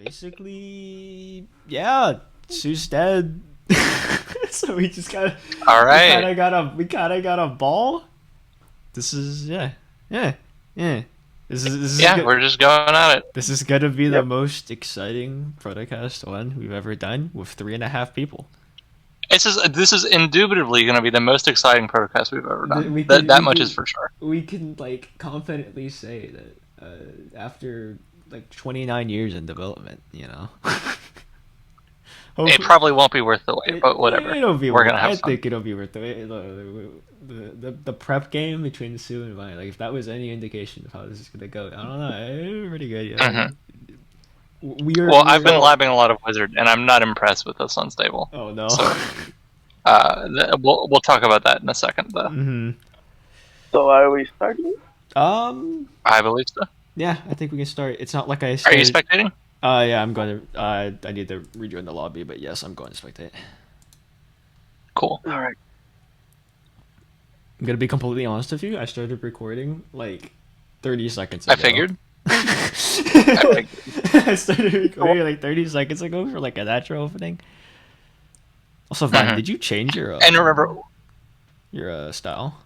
Basically, yeah, Sue's dead. So we just got. All right. We kind of got a ball. This is yeah. This is Yeah, we're just going at it. This is gonna be the most exciting Protocast one we've ever done with 3.5 people. This is indubitably going to be the most exciting Protocast we've ever done. That much is for sure. We can confidently say that after 29 years in development, It probably won't be worth the wait, but whatever. We're gonna have fun. I think it'll be worth the wait. The prep game between Sue and Vine, if that was any indication of how this is gonna go, I don't know. It's pretty good. Yeah. Mm-hmm. I've been labbing a lot of Wizard, and I'm not impressed with this unstable. Oh no. So, we'll talk about that in a second, though. Mm-hmm. So are we starting? I believe so. Yeah, I think we can start. It's not like I started... Are you spectating? Yeah, I'm going to. I need to rejoin the lobby, but yes, I'm going to spectate. Cool. All right. I'm gonna be completely honest with you. I started recording 30 seconds ago. I figured. I started recording 30 seconds ago for a natural opening. Also, Vine, did you change your? And remember your style.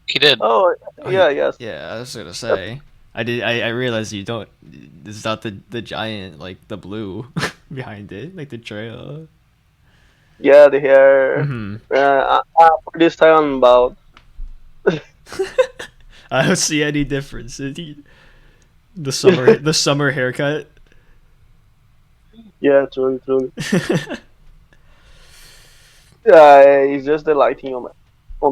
He did. Oh yeah, yes. Yeah, I was gonna say. I did. I realized you don't. It's not the giant the blue behind it, the trail. Yeah, the hair. For this time I'm about. I don't see any difference. The summer haircut. Yeah, truly. It's just the lighting on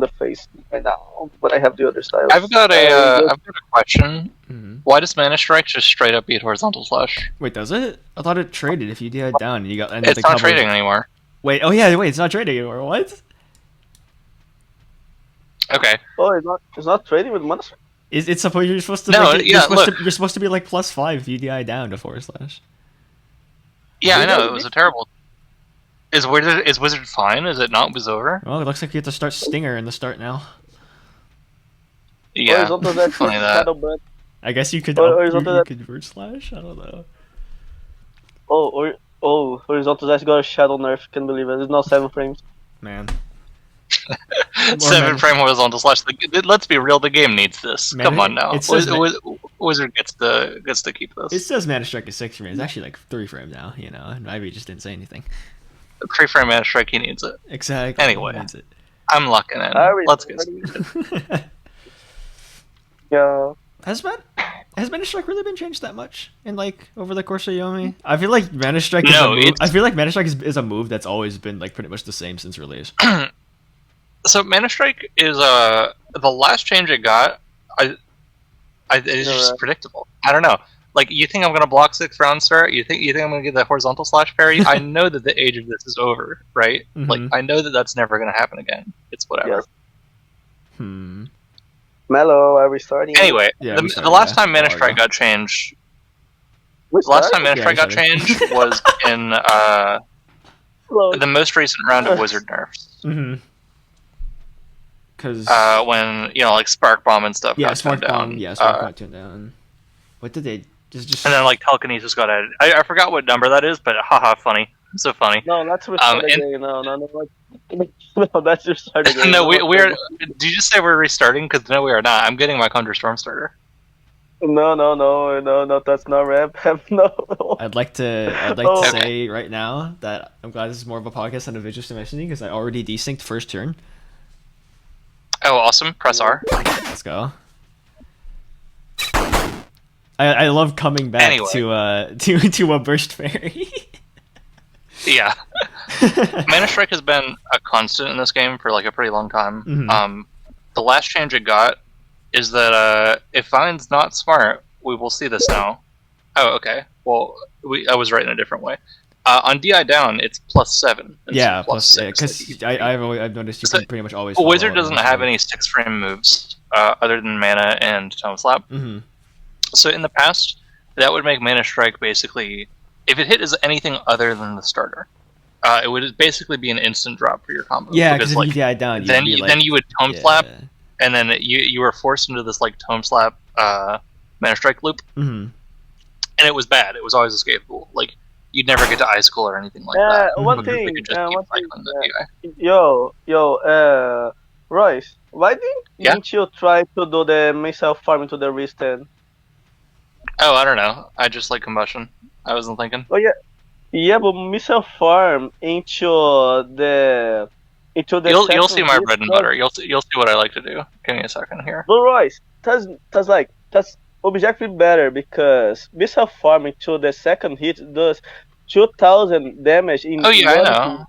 the face right now, but I have the other style. I've got a question. Mm-hmm. Why does Mana Strike just straight up beat Horizontal Slash? Wait, does it? I thought it traded if you did down and you got. It's not trading anymore. Wait, it's not trading anymore. What? Okay. Oh, it's not trading with Mana Strike. It's supposed you're supposed to. You're supposed to be +5 if you DI down to /. Yeah, I know it was a terrible. Is Wizard fine? Is it not was over? Well, it looks like you have to start Stinger in the start now. Yeah, funny that. I guess you could convert slash. I don't know. Horizontal Dash got a shadow nerf. Can't believe it. It's not 7 frames. Man. 7 frame Horizontal Slash. Let's be real. The game needs this. Come on now. Wizard gets to keep this. It says Mana Strike is 6 frames. It's actually 3 frames now. And Ivy just didn't say anything. 3 frame Mana Strike. He needs it. Exactly. Anyway, he needs it. I'm locking in. Let's get started. Yeah. Has Mana Strike really been changed that much in over the course of Yomi? I feel like Mana Strike is a move. I feel like Mana Strike is a move that's always been pretty much the same since release. So Mana Strike is the last change it got. It's just predictable. I don't know. You think I'm gonna block 6 round start? You think I'm gonna get the Horizontal Slash parry? I know that the age of this is over, right? Mm-hmm. I know that that's never gonna happen again. It's whatever. Yes. Mellow, are we starting? Anyway, the last time Mana Strike got changed. The last time Mana Strike got changed was in the most recent round of Wizard nerfs. Mm-hmm. Because when Spark Bomb and stuff got Spark toned Bomb, down. yeah, Spark got toned down. What did they just? And then Telekinesis got added. I forgot what number that is, but haha, funny. So funny. No, that's restart again. No, that's restart again. No, we're. Did you just say we're restarting? Because no, we are not. I'm getting my Conjure Storm starter. No, that's not rep. No. I'd like to say right now that I'm glad this is more of a podcast than a visual submission because I already desynced first turn. Oh, awesome! Press R. Let's go. I love coming back to a burst fairy. Yeah. Mana Strike has been a constant in this game for a pretty long time. Mm-hmm. The last change it got is that if Vine's not smart, we will see this now. Oh, okay. Well, I was right in a different way. On DI down, it's +7. Yeah, +6. Because I've noticed you can pretty much always. Wizard doesn't have any 6 frame moves other than Mana and Tome Slap. Mm-hmm. So in the past, that would make Mana Strike basically, if it hit as anything other than the starter, it would basically be an instant drop for your combo. Yeah, because if you DI down, then you would Tome Slap, and then you were forced into this Tome Slap Mana Strike loop. Mm-hmm. and it was bad. It was always escapable. Like you'd never get to icicle or anything like that. One Because they thing, could just keep one thing. cycling the DI. Royce, why didn't you try to do the missile farm into the wristband? Oh, I don't know. I just like combustion. I wasn't thinking. Oh yeah, but missile farm into the You'll see my bread and butter. You'll see what I like to do. Give me a second here. But Royce, that's objectively better because missile farm into the second hit does 2,000 damage in. Oh yeah, I know. Hit.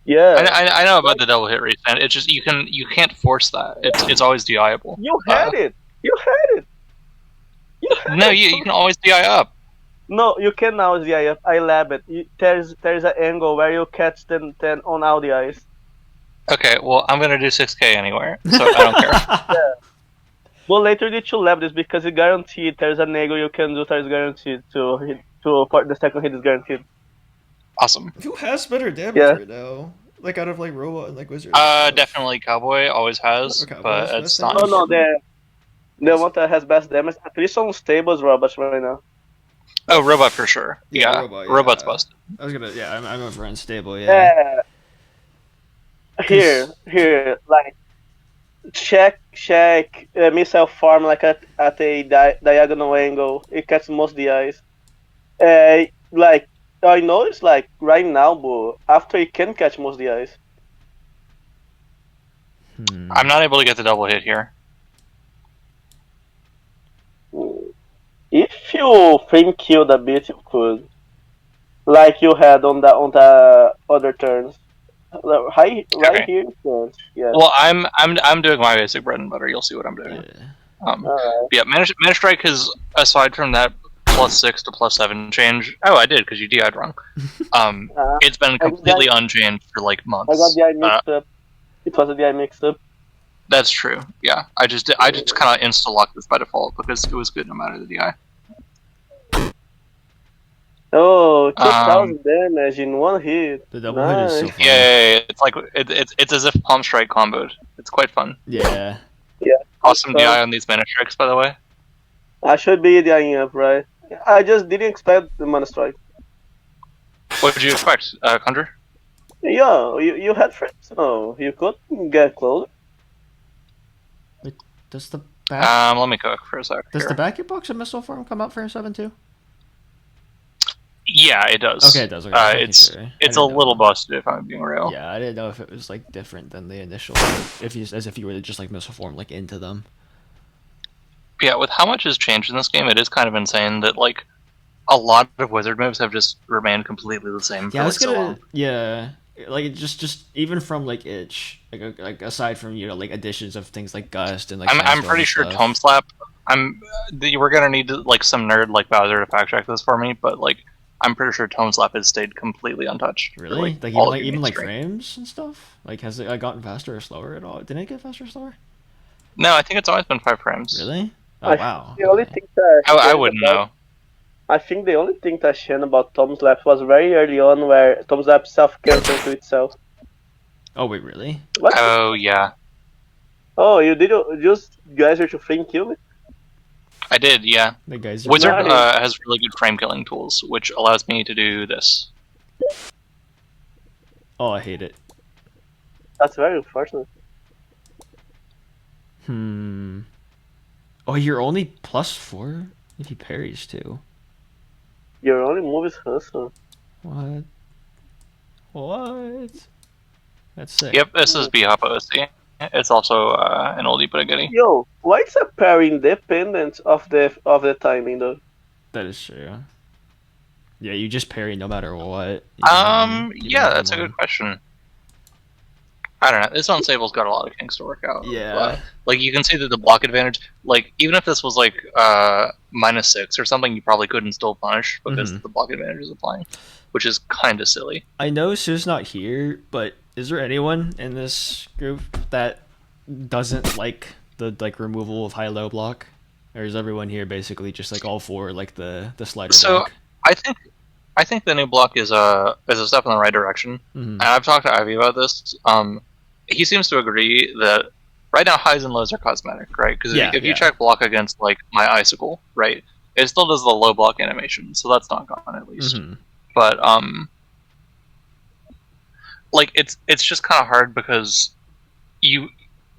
Yeah, I know about the double hit restand. It's just you can't force that. It's always DI-able. You had it. You had it. You can always DI up. No, you can now DI up. I lab it. There's an angle where you catch them on all the eyes. Okay, well I'm gonna do 6K anywhere, so I don't care. Yeah. Well, later did you lab this because it's guaranteed. There's an angle you can do that is guaranteed to hit. The second hit is guaranteed. Awesome. Who has better damage right now? Like out of like robot and like wizard. Definitely Cowboy always has, but it's not. No, the one that has best damage. At least on stables robots right now. Oh, robot for sure. Yeah, robot's busted. I was gonna. Yeah, I'm over unstable. Yeah. Here, like check missile farm like at a diagonal angle. It catches most DIs. Like I know it's like right now, but after it can catch most DIs. I'm not able to get the double hit here. If you frame killed a bit, you could, like you had on the other turns. Right here, yeah. Well, I'm doing my basic bread and butter. You'll see what I'm doing. Yeah, Mana Strike has, aside from that +6 to +7 change. Oh, I did because you DI'd wrong. It's been completely unchanged for like months. I got DI mixed up. It was a DI mixed up. That's true. Yeah, I just kind of insta locked this by default because it was good no matter the DI. Oh, 2,000 damage in one hit. The double hit is so fun. Yeah, it's like it's as if Palm Strike comboed. It's quite fun. Yeah. Awesome DI on these Mana Strikes, by the way. I should be DIing up, right? I just didn't expect the Mana Strike. What did you expect, Conjure? Yeah, you had friends, so you could get closer. Wait, does the back... let me cook for a sec. Does the backup box of missile form come out for 7 too? Yeah, it does. Okay, it does. Okay, it's a little busted if I'm being real. Yeah, I didn't know if it was like different than the initial, as if you were to just like missile form like into them. Yeah, with how much has changed in this game, it is kind of insane that like a lot of wizard moves have just remained completely the same. Yeah, for, so long. Yeah, like just even from like itch, like aside from like additions of things like gust and like. I'm pretty sure Tome Slap. We're gonna need like some nerd like Bowser to fact check this for me, but like. I'm pretty sure Tome Slap has stayed completely untouched. Really? Even frames and stuff? Like, has it gotten faster or slower at all? Didn't it get faster or slower? No, I think it's always been 5 frames. Really? Oh, wow. The only thing that I wouldn't know. I think the only thing that shone about Tome Slap was very early on where Tome Slap self-cancelled to itself. Oh, wait, really? What? Oh, yeah. Oh, you did just geyser to frame kill me? I did, yeah. The guys Wizard has really good frame killing tools, which allows me to do this. Oh, I hate it. That's very unfortunate. Oh, you're only +4 if he parries too. Your only move is hustle. What? That's sick. Yep, this is B-Hop OC. It's also an oldie but a goodie. Yo, why is a parry independent of the timing though? That is true. Yeah, you just parry no matter what. Yeah, that's a good question. I don't know. This unstable's got a lot of kinks to work out. Yeah. Like you can see that the block advantage, like even if this was like -6 or something, you probably couldn't still punish because the block advantage is applying, which is kind of silly. I know Sue's not here, but is there anyone in this group that doesn't like the removal of high-low block, or is everyone here basically just like all for like the slider block? I think the new block is a step in the right direction, and I've talked to Ivy about this. He seems to agree that right now highs and lows are cosmetic, right? Because if you check block against like my icicle, right, It still does the low block animation, so that's not gone at least. Mm-hmm. But like it's just kind of hard because you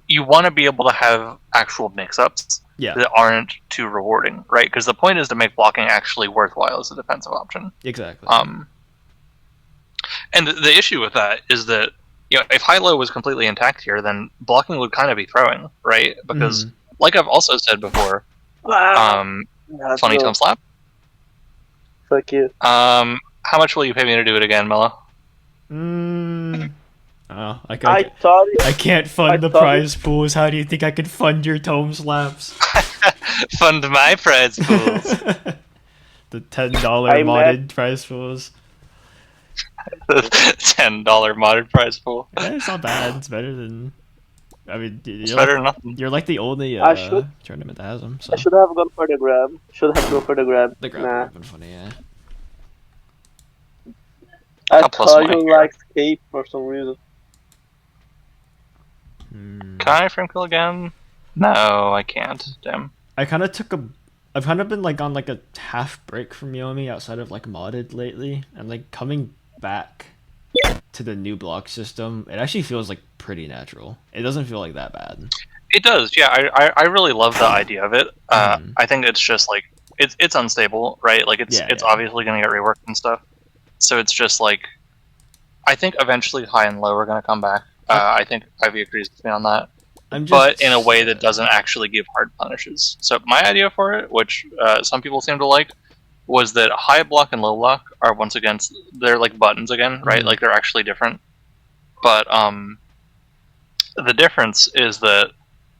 want to be able to have actual mix-ups that aren't too rewarding, right? Because the point is to make blocking actually worthwhile as a defensive option. Exactly. And the issue with that is that, you know, if high-low was completely intact here, then blocking would kind of be throwing, right? Because, like I've also said before, funny tone slap. Fuck you. How much will you pay me to do it again, Mello? I can't fund the prize pools. How do you think I could fund your tome slaps? Fund my prize pools. The $10 modded prize pools. $10 modded prize pool. Yeah, it's not bad. It's better than. I mean, it's better than nothing. You're like the only tournament that has them. So. I should have gone for the grab. The grab would have been funny, yeah. I thought you liked Escape for some reason. Can I frame kill again? No, I can't. Damn. I've kind of been like on like a half break from Yomi outside of like modded lately, and like coming back to the new block system, it actually feels like pretty natural. It doesn't feel like that bad. It does, yeah. I really love the idea of it. I think it's just like it's unstable, right? Like it's obviously gonna get reworked and stuff. So it's just like, I think eventually high and low are gonna come back. I think Ivy agrees with me on that. But in a way that doesn't actually give hard punishes. So my idea for it, which some people seem to like, was that high block and low block are once again, they're like buttons again, right? Like they're actually different. But the difference is that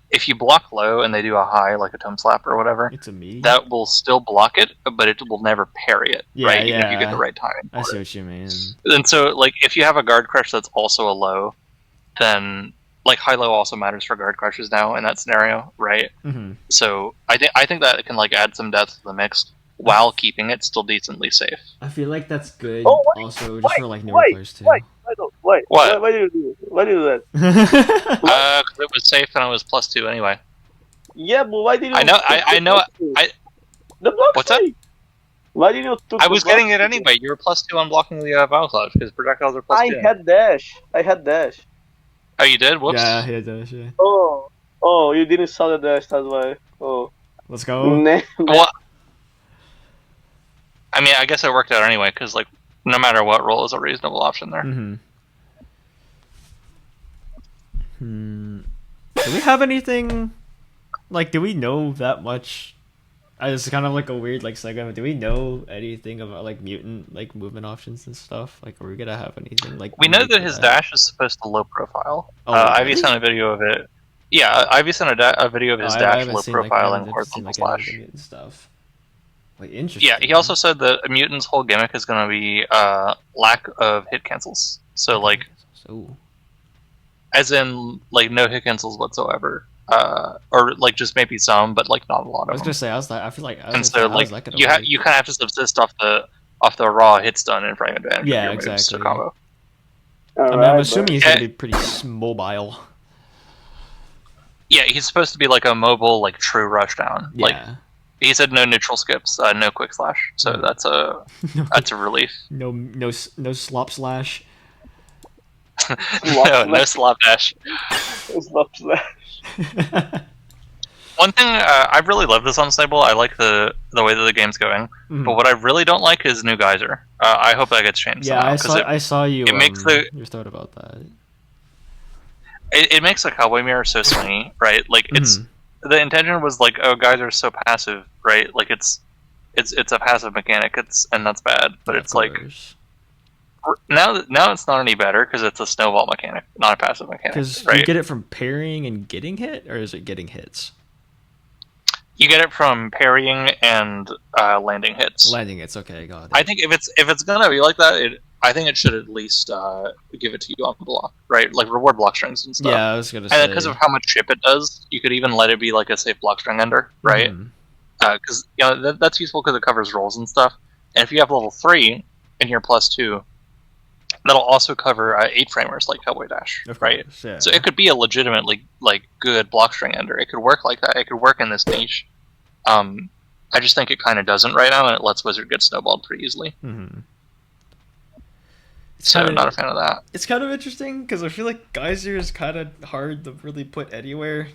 if you block low and they do a high, like a tome slap or whatever, that will still block it, but it will never parry it, right? Even if you get the right timing. I see what you mean. And so, like, if you have a guard crush that's also a low, then like high-low also matters for guard crushes now in that scenario, right? So I think that can like add some depth to the mix while keeping it still decently safe. I feel like that's good. Also, just for like newer players too. Why do you do that? Because it was safe and it was +2 anyway. Yeah, but why did you? I know. The block. What's that? Why did you? I was getting it anyway. You were +2 on blocking the battle cloud because projectiles are +2. I had dash. Oh, you did? Whoops. Yeah, he had dash. Yeah. Oh, you didn't saw the dash. That's why. Oh. Let's go. Well, I mean, I guess it worked out anyway because like no matter what, roll is a reasonable option there. Do we have anything? Like, do we know that much? It's kind of like a weird like segment. Do we know anything about like mutant like movement options and stuff? Like, are we gonna have anything like? We know that his dash is supposed to low profile. Ivy sent a video of it. Yeah, Ivy sent a video of his dash low profile and horizontal slash stuff. Like, interesting. Yeah, he also said that a mutant's whole gimmick is going to be lack of hit cancels. So like, as in like no hit cancels whatsoever. Or like just maybe some, but like not a lot of them. I was gonna say, I feel like, and so like you kind of have to subsist off the raw hit stun and frame advantage. Yeah, exactly. Right, I'm assuming he's gonna be pretty mobile. Yeah, he's supposed to be like a mobile, like true rushdown. Yeah. Like he said, no neutral skips, no quick slash. So that's a relief. No slop slash. no slop dash. Slop slash. One thing I really love this unstable. I like the way that the game's going, but what I really don't like is new geyser. I hope that gets changed. Yeah, somehow, I saw you. It makes your thought about that. It makes a cowboy mirror so swingy, right? Like it's the intention was like, oh, geyser's so passive, right? Like it's a passive mechanic. And that's bad, but it's like. Now it's not any better because it's a snowball mechanic, not a passive mechanic. Because right? You get it from parrying and getting hit, or is it getting hits? You get it from parrying and landing hits. Landing hits, okay, got it. I think if it's gonna be like that, I think it should at least give it to you on block, right? Like reward block strings and stuff. Yeah, I was gonna say. And because of how much chip it does, you could even let it be like a safe block string ender, right? Because that's useful because it covers rolls and stuff. And if you have level 3 and you're +2. That'll also cover 8-framers like Cowboy Dash, right? Yeah. So it could be a legitimately like good block string ender. It could work like that. It could work in this niche. I just think it kind of doesn't right now, and it lets Wizard get snowballed pretty easily. Mm-hmm. So not a fan of that. It's kind of interesting because I feel like Geyser is kind of hard to really put anywhere.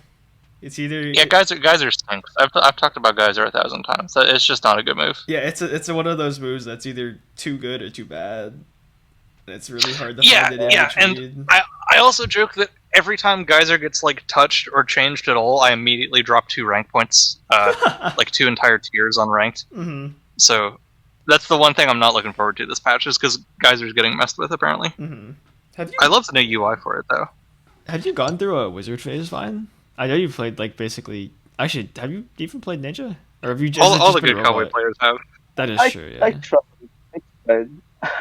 It's either Geyser stinks. I've talked about Geyser 1,000 times. It's just not a good move. Yeah, it's one of those moves that's either too good or too bad. It's really hard to find it in between. And I also joke that every time Geyser gets like touched or changed at all, I immediately drop 2 rank points, like 2 entire tiers on ranked. Mm-hmm. So that's the one thing I'm not looking forward to this patch, is because Geyser's getting messed with apparently. Mm-hmm. I love the new UI for it though. Have you gone through a wizard phase, Vine? I know you've played like basically. Actually, have you even played Ninja, or have you just all the good Cowboy players have? That is true. Yeah. I tried,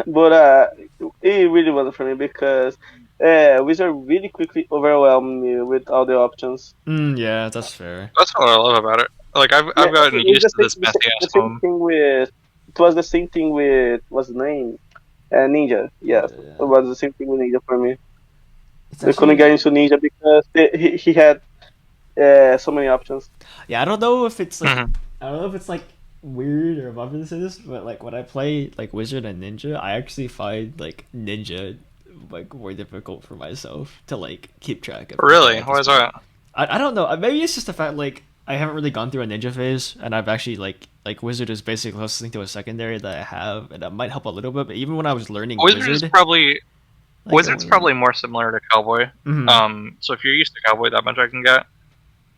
but it really wasn't for me because Wizard really quickly overwhelmed me with all the options. Yeah, that's fair. That's what I love about it. Like I've gotten used to this messy ass home. It was the same thing with what's the name? Ninja. Yes, it was the same thing with Ninja for me. I couldn't get into Ninja because he had so many options. Yeah, I don't know if it's like I don't know if it's like weird or if I'm gonna say this, but like when I play like Wizard and Ninja, I actually find like Ninja like more difficult for myself to like keep track of. Really? Why is that? I don't know. Maybe it's just the fact like I haven't really gone through a Ninja phase, and I've actually like Wizard is basically the closest thing to a secondary that I have, and that might help a little bit. But even when I was learning Wizard's probably more similar to Cowboy. So if you're used to Cowboy, that much I can get.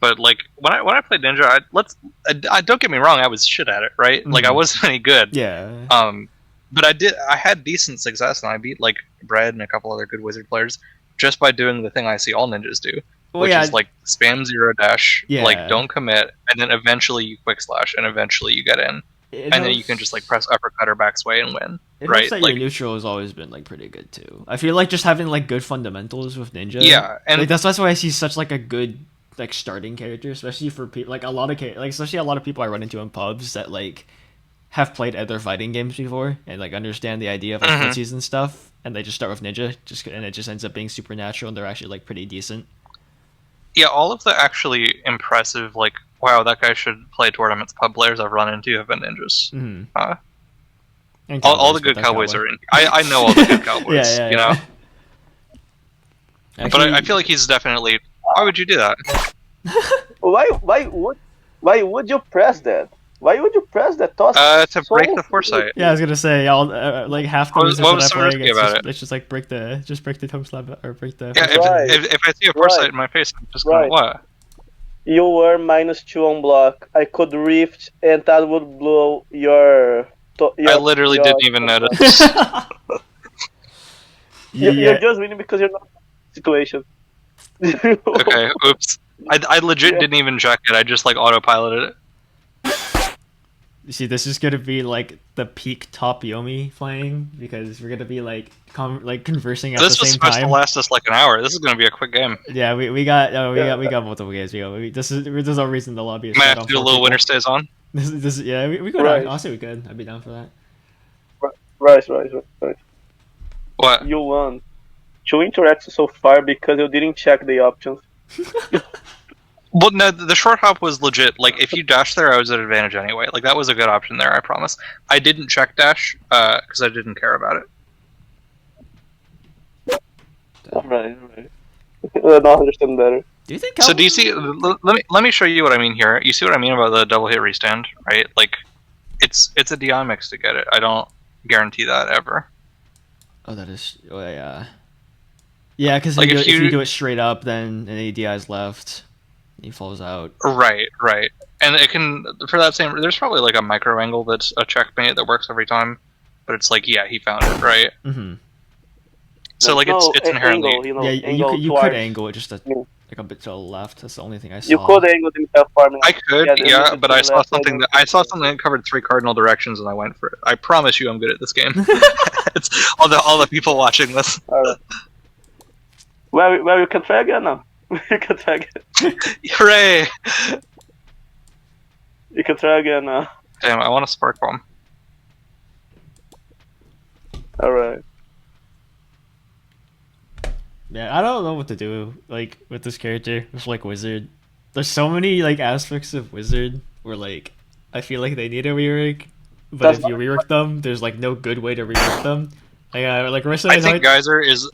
But like when I played Ninja, I don't get me wrong, I was shit at it, right? Like I wasn't any good. Yeah. But I had decent success, and I beat like Bread and a couple other good Wizard players just by doing the thing I see all ninjas do, which is like spam 0 dash, like don't commit, and then eventually you quick slash, and eventually you get in, and then you can just like press uppercut or backsway and win. Right? Like, your neutral has always been like pretty good too. I feel like just having like good fundamentals with Ninja. Yeah, and like, that's why I see such like a good like starting character, especially for people like especially a lot of people I run into in pubs that like have played other fighting games before and like understand the idea of like footsies and stuff, and they just start with Ninja, and it just ends up being supernatural, and they're actually like pretty decent. Yeah, all of the actually impressive like wow, that guy should play tournaments pub players I've run into have been ninjas. All the good Cowboys are in. I know all the good Cowboys. You know. Actually, but I feel like he's definitely. Why would you do that? Why would you press that? Why would you press that toss? To break the foresight. Yeah, I was gonna say, I'll like half the reasons that I play against it? It's just like break the toe slap or break the. Yeah, if I see a foresight in my face, I'm just gonna what? You were -2 on block. I could rift, and that would blow your. I literally didn't even notice. You're just winning because you're not in the situation. Okay, oops. I legit didn't even check it. I just like autopiloted it. You see, this is gonna be like the peak top Yomi playing because we're gonna be like conversing at the same time. This was supposed to last us like an hour. This is gonna be a quick game. Yeah, we got multiple games. There's no reason the lobby is. May I have to do a little winner stays on? We could. Honestly, we could. I'd be down for that. Right. What? You won 2 interacts so far because you didn't check the options. Well, no, the short hop was legit. Like, if you dash there, I was at advantage anyway. Like, that was a good option there, I promise. I didn't check dash, because I didn't care about it. Right. I don't understand better. Do you think? So do you see? Let me show you what I mean here. You see what I mean about the double hit restand, right? Like, it's a DI mix to get it. I don't guarantee that ever. Oh, that is. Oh, yeah. Yeah, because like if you do it straight up, then an ADI is left. He falls out. Right. And it can, for that same, there's probably like a micro angle that's a checkmate that works every time, but it's like, yeah, he found it, right? So like it's inherently angle, you could angle it just like a bit to the left. That's the only thing I saw. You could angle himself farming. I could, but I saw something that covered 3 cardinal directions, and I went for it. I promise you, I'm good at this game. It's all the people watching this. Well, you can try again now. You can try again. Hooray! You can try again now. Damn, I want a spark bomb. Alright. Yeah, I don't know what to do like with this character with like Wizard. There's so many like aspects of Wizard where like I feel like they need a rework, but That's if you rework them, there's like no good way to rework them. Like Marissa I and think Geyser is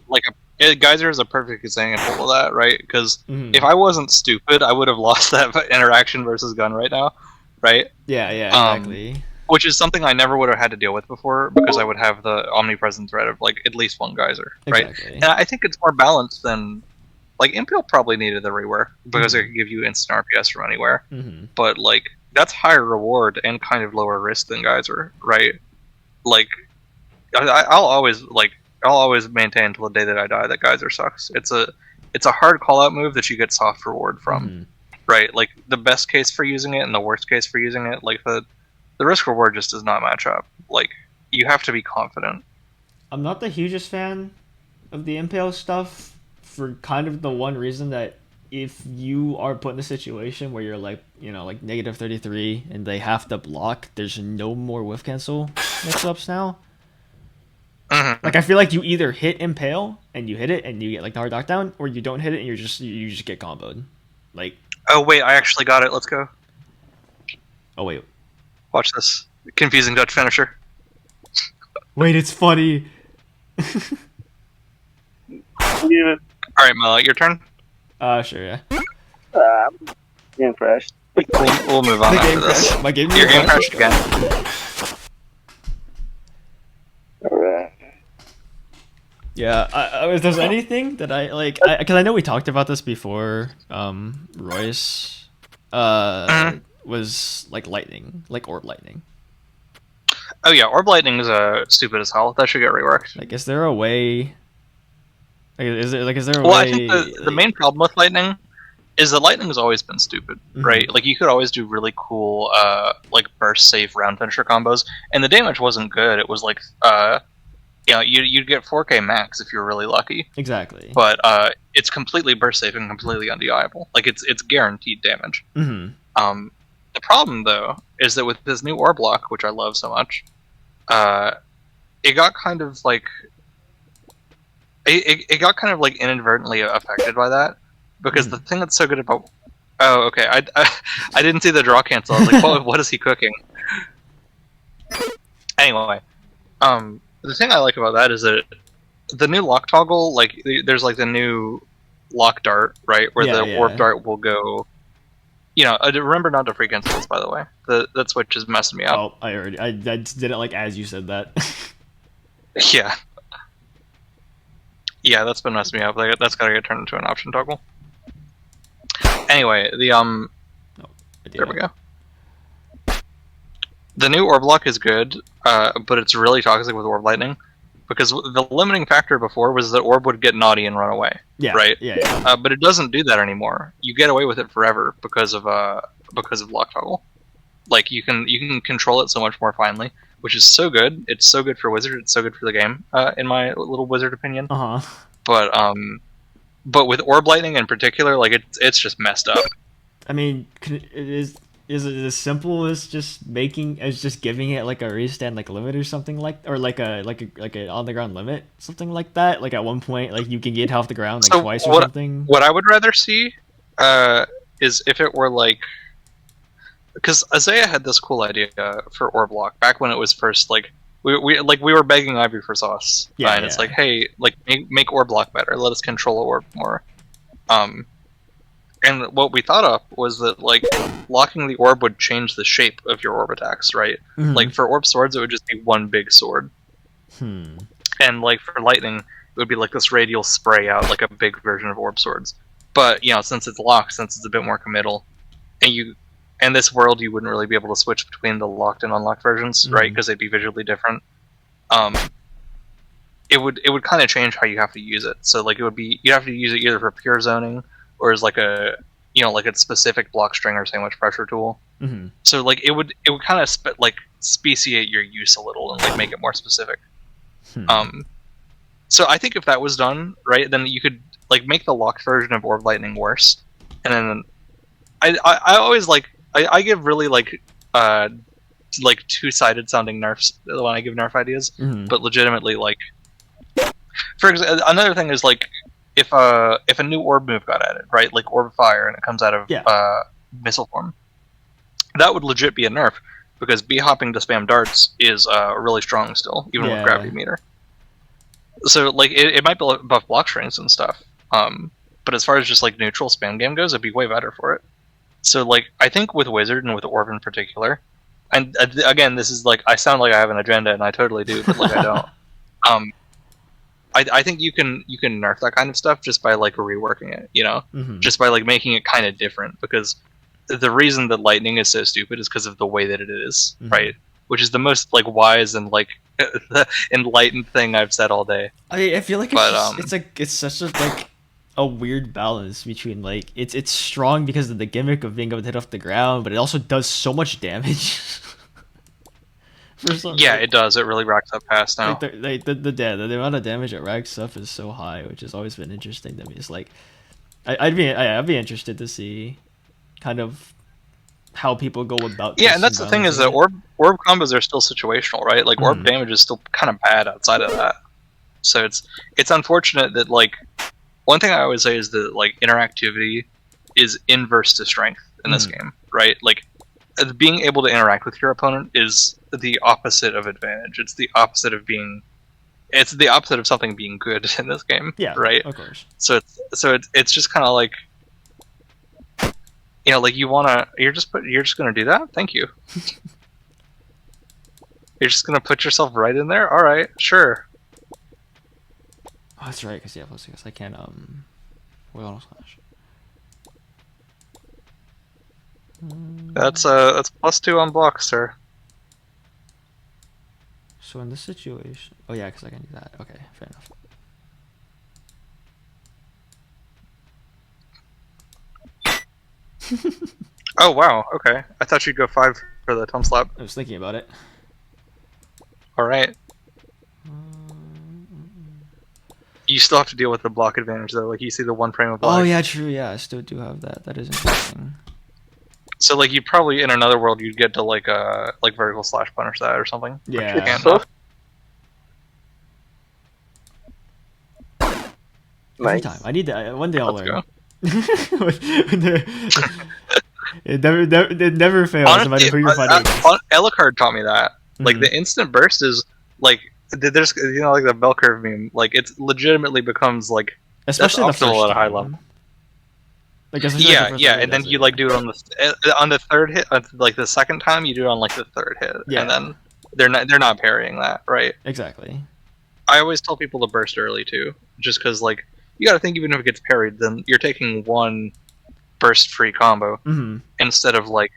Geyser is a perfect example of that, right? Because Mhm. if I wasn't stupid, I would have lost that interaction versus gun right now, right? Yeah, exactly. Which is something I never would have had to deal with before because I would have the omnipresent threat of like at least one Geyser, right? Exactly. And I think it's more balanced than like Impale probably needed the rework because it could give you instant RPS from anywhere, but like that's higher reward and kind of lower risk than Geyser, right? Like I'll always maintain until the day that I die that Geyser sucks. It's a hard call out move that you get soft reward from, right? Like the best case for using it and the worst case for using it, like the risk reward just does not match up. Like you have to be confident. I'm not the hugest fan of the Impale stuff for kind of the one reason that if you are put in a situation where you're like, like negative 33 and they have to block, there's no more whiff cancel mix-ups now. Like I feel like you either hit Impale and you hit it and you get like the hard knockdown, or you don't hit it and you just get comboed. Like, oh wait, I actually got it. Let's go. Oh wait. Watch this. Confusing Dutch finisher. Wait, it's funny. Yeah. Alright, Mel, your turn. Sure, yeah. Game crashed. We'll move on after this. My game Your game crashed again. Alright. Yeah, if there's anything that I like, because I know we talked about this before. Royce, was like lightning, like orb lightning. Oh yeah, orb lightning is stupid as hell. That should get reworked. Like, is there a way? Is there a well, way? I think the main problem with lightning is that lightning has always been stupid, right? Like you could always do really cool, like burst safe round finisher combos, and the damage wasn't good. It was like, you'd get 4K max if you were really lucky. Exactly. But it's completely burst safe and completely undeniable. Like it's guaranteed damage. The problem though is that with this new orb block, which I love so much, it got kind of like it got kind of like inadvertently affected by that, because the thing that's so good about I didn't see the draw cancel. I was like, what is he cooking? Anyway, the thing I like about that is that the new lock toggle, like there's like the new lock dart, right, where the orb dart will go. Remember not to free cancel this, by the way. That switch is messing me up. Oh, I did it like as you said that. Yeah. Yeah, that's been messing me up. Like, that's gotta get turned into an option toggle. Anyway, there we go. The new orb lock is good, but it's really toxic with orb lightning, because the limiting factor before was that orb would get naughty and run away. Yeah. Right. Yeah. But it doesn't do that anymore. You get away with it forever because of lock toggle. Like you can control it so much more finely, which is so good. It's so good for wizard. It's so good for the game, in my little wizard opinion. But with orb lightning in particular, like it's just messed up. I mean, is it as simple as just giving it like a restand like limit or something or like a on the ground limit, something like that? Like at one point, like you can get off the ground like twice or something. What I would rather see is if it were like, because Isaiah had this cool idea for orb lock back when it was first like we were begging Ivy for sauce. Yeah, and it's like, hey, like make orb lock better. Let us control orb more. And what we thought of was that, like, locking the orb would change the shape of your orb attacks, right? Like, for orb swords, it would just be one big sword. And, like, for lightning, it would be, like, this radial spray out, like a big version of orb swords. But, since it's locked, since it's a bit more committal, and in this world, you wouldn't really be able to switch between the locked and unlocked versions, right? Because they'd be visually different. It would kind of change how you have to use it. So, like, you'd have to use it either for pure zoning, or as like a specific block string or sandwich pressure tool. So like it would kind of speciate your use a little and like make it more specific. So I think if that was done right, then you could like make the locked version of orb lightning worse, and then I always I give really like two-sided sounding nerfs when I give nerf ideas, but legitimately like, for example, another thing is like, if a new orb move got added, right, like Orb of Fire, and it comes out of missile form, that would legit be a nerf, because B-hopping to spam darts is really strong still, even with gravity meter. So like it might be buff block strings and stuff, but as far as just like neutral spam game goes, it'd be way better for it. So like I think with Wizard and with Orb in particular, and again this is like I sound like I have an agenda and I totally do, but like I don't. I think you can nerf that kind of stuff just by like reworking it, you know, just by like making it kind of different, because the reason that lightning is so stupid is because of the way that it is, right? Which is the most like wise and like enlightened thing I've said all day. I feel like it's such a like a weird balance between like it's strong because of the gimmick of being able to hit off the ground, but it also does so much damage. Yeah, it does. It really racks up fast now. Like the amount of damage it racks up is so high, which has always been interesting to me. It's like I'd be interested to see kind of how people go about. Yeah, and that's the thing is that orb combos are still situational, right? Like orb damage is still kind of bad outside of that. So it's unfortunate that like one thing I always say is that like interactivity is inverse to strength in this game, right? Like being able to interact with your opponent is the opposite of advantage. It's the opposite of something being good in this game. Yeah, right. Of course. So it's just kind of like, you know, like you're just gonna do that. Thank you. You're just gonna put yourself right in there. All right, sure. Oh, that's right. Because I can't wheel on slash. That's +2 on block, sir. So in this situation, oh yeah, because I can do that. Okay, fair enough. Oh wow, okay. I thought you'd go 5 for the thumb slap. I was thinking about it. All right. You still have to deal with the block advantage though. Like you see the 1 frame of block. Oh yeah, true. Yeah, I still do have that. That is interesting. So like you'd probably in another world you'd get to like vertical slash punish that or something. Yeah. Every time. I need that. One day I'll learn. It never fails. Honestly, Elicard taught me that. Like the instant burst is like there's like the bell curve meme. Like it's legitimately becomes like especially that's optimal at a high level. Like, yeah, and then you like do it on the third hit. Like the second time you do it on like the third hit, and then they're not parrying that, right? Exactly. I always tell people to burst early too, just because like you got to think even if it gets parried, then you're taking 1 burst free combo instead of like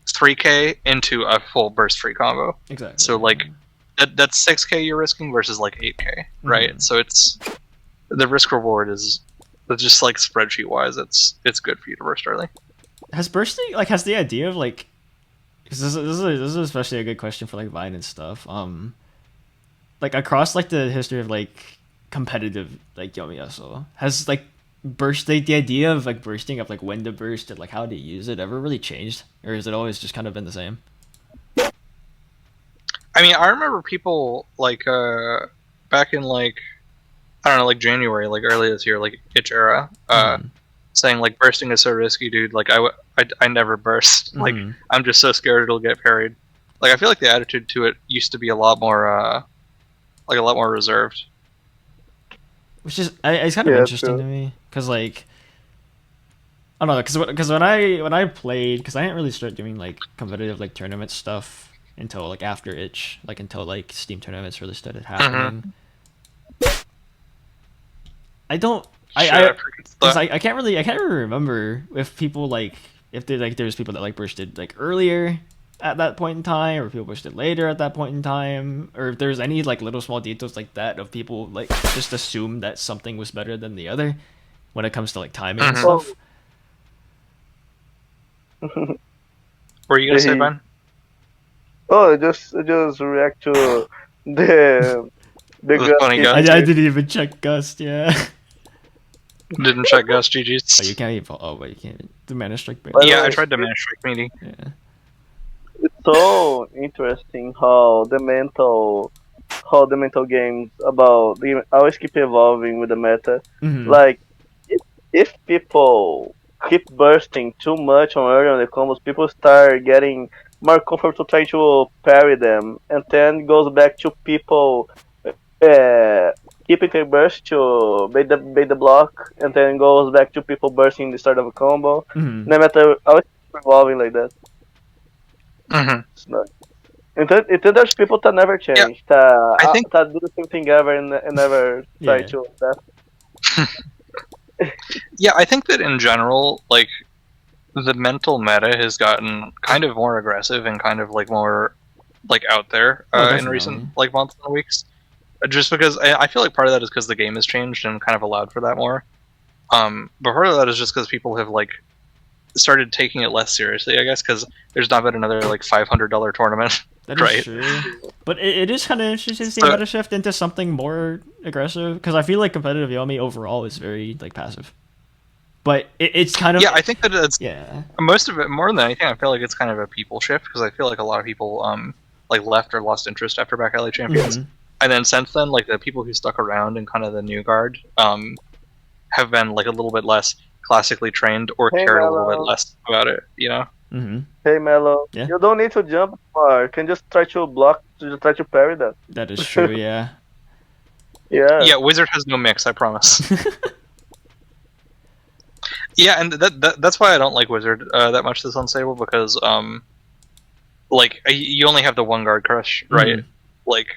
3k into a full burst free combo. Exactly. So like that's 6k you're risking versus like 8k, right? So it's the risk reward is. But just like spreadsheet wise, it's good for you to burst early. Has bursting has the idea of like, because this is especially a good question for like Vine and stuff. Like across like the history of like competitive like Yomiyasu, has like the idea of like bursting of like when to burst and like how to use it ever really changed, or has it always just kind of been the same? I mean, I remember people like back in like. I don't know, like January, like early this year, like itch era, saying like bursting is so risky, dude. Like I never burst. Like I'm just so scared it'll get parried. Like I feel like the attitude to it used to be a lot more reserved. Which is it's kind of interesting to me, because like I don't know, because when I played, because I didn't really start doing like competitive like tournament stuff until like after itch, like until like Steam tournaments really started happening. I can't really remember if people like if there's people that like bursted like earlier at that point in time, or people bursted later at that point in time, or if there's any like little small details like that of people like just assume that something was better than the other when it comes to like timing and stuff. What were you gonna say, Ben? Oh, just react to the funny I didn't even check Gust. Yeah. Didn't check Gust. GG's. Oh, you can't even. Oh, but you can't. The mana strike. Yeah, I tried the mana strike meeting. Yeah. It's so interesting how the mental games about they always keep evolving with the meta. Like if people keep bursting too much on early on the combos, people start getting more comfortable trying to parry them, and then goes back to people keeping a burst to bait the block, and then goes back to people bursting the start of a combo. Mhm. No matter, always revolving like that. Mhm. It's not. Então there's people that never Yeah, change, I think that do the same thing ever and never try Yeah. to that. yeah, I think that in general, like the mental meta has gotten kind of more aggressive and kind of like more like out there Oh, in definitely. recent like months and weeks. Just because I feel like part of that is because the game has changed and kind of allowed for that more. But part of that is just because people have like started taking it less seriously, I guess, because there's not been another like $500 tournament, That is right? true. But it is kind of interesting to see So- meta shift into something more aggressive, because I feel like competitive Yomi overall is very like passive. But it's kind of Yeah, I think that it's yeah. most of it. More than anything, I feel like it's kind of a people shift because I feel like a lot of people like left or lost interest after Back Alley Champions, Mhm. and then since then, like the people who stuck around and kind of the new guard have been like a little bit less classically trained or Hey, cared a little bit Mello. less about it, you know? Mhm. Hey Mello, Yeah. you don't need to jump far. You can just try to block, just try to parry that. That is true. Yeah. Yeah. Yeah, Wizard has no mix, I promise. Yeah, and that's why I don't like Wizard that much this unstable because like you only have the one guard crush, right? Mhm. Like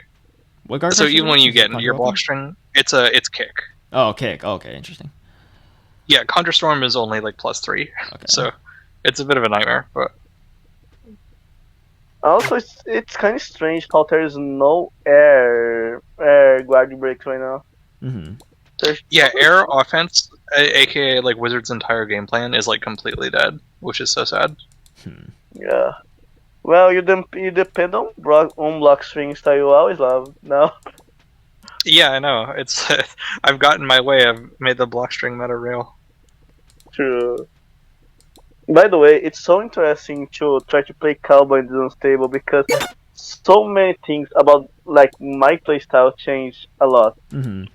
What guard? so crush is even it? when you Is get it into your Conjure block Weapon? string, it's kick. Oh, okay. Okay, interesting. Yeah, Conjure Storm is only like +3, Okay. so it's a bit of a nightmare. But Also, it's kind of strange how there is no air guard break right now. Mhm. There's yeah, air offense, aka like Wizard's entire game plan, is like completely dead, which is so sad. Hmm. yeah. Well, you depend on block strings that you always love now. Yeah, I know. It's I've gotten my way. I've made the block string meta real. True. By the way, it's so interesting to try to play cowboy in this unstable because so many things about like my playstyle change a lot. Mhm.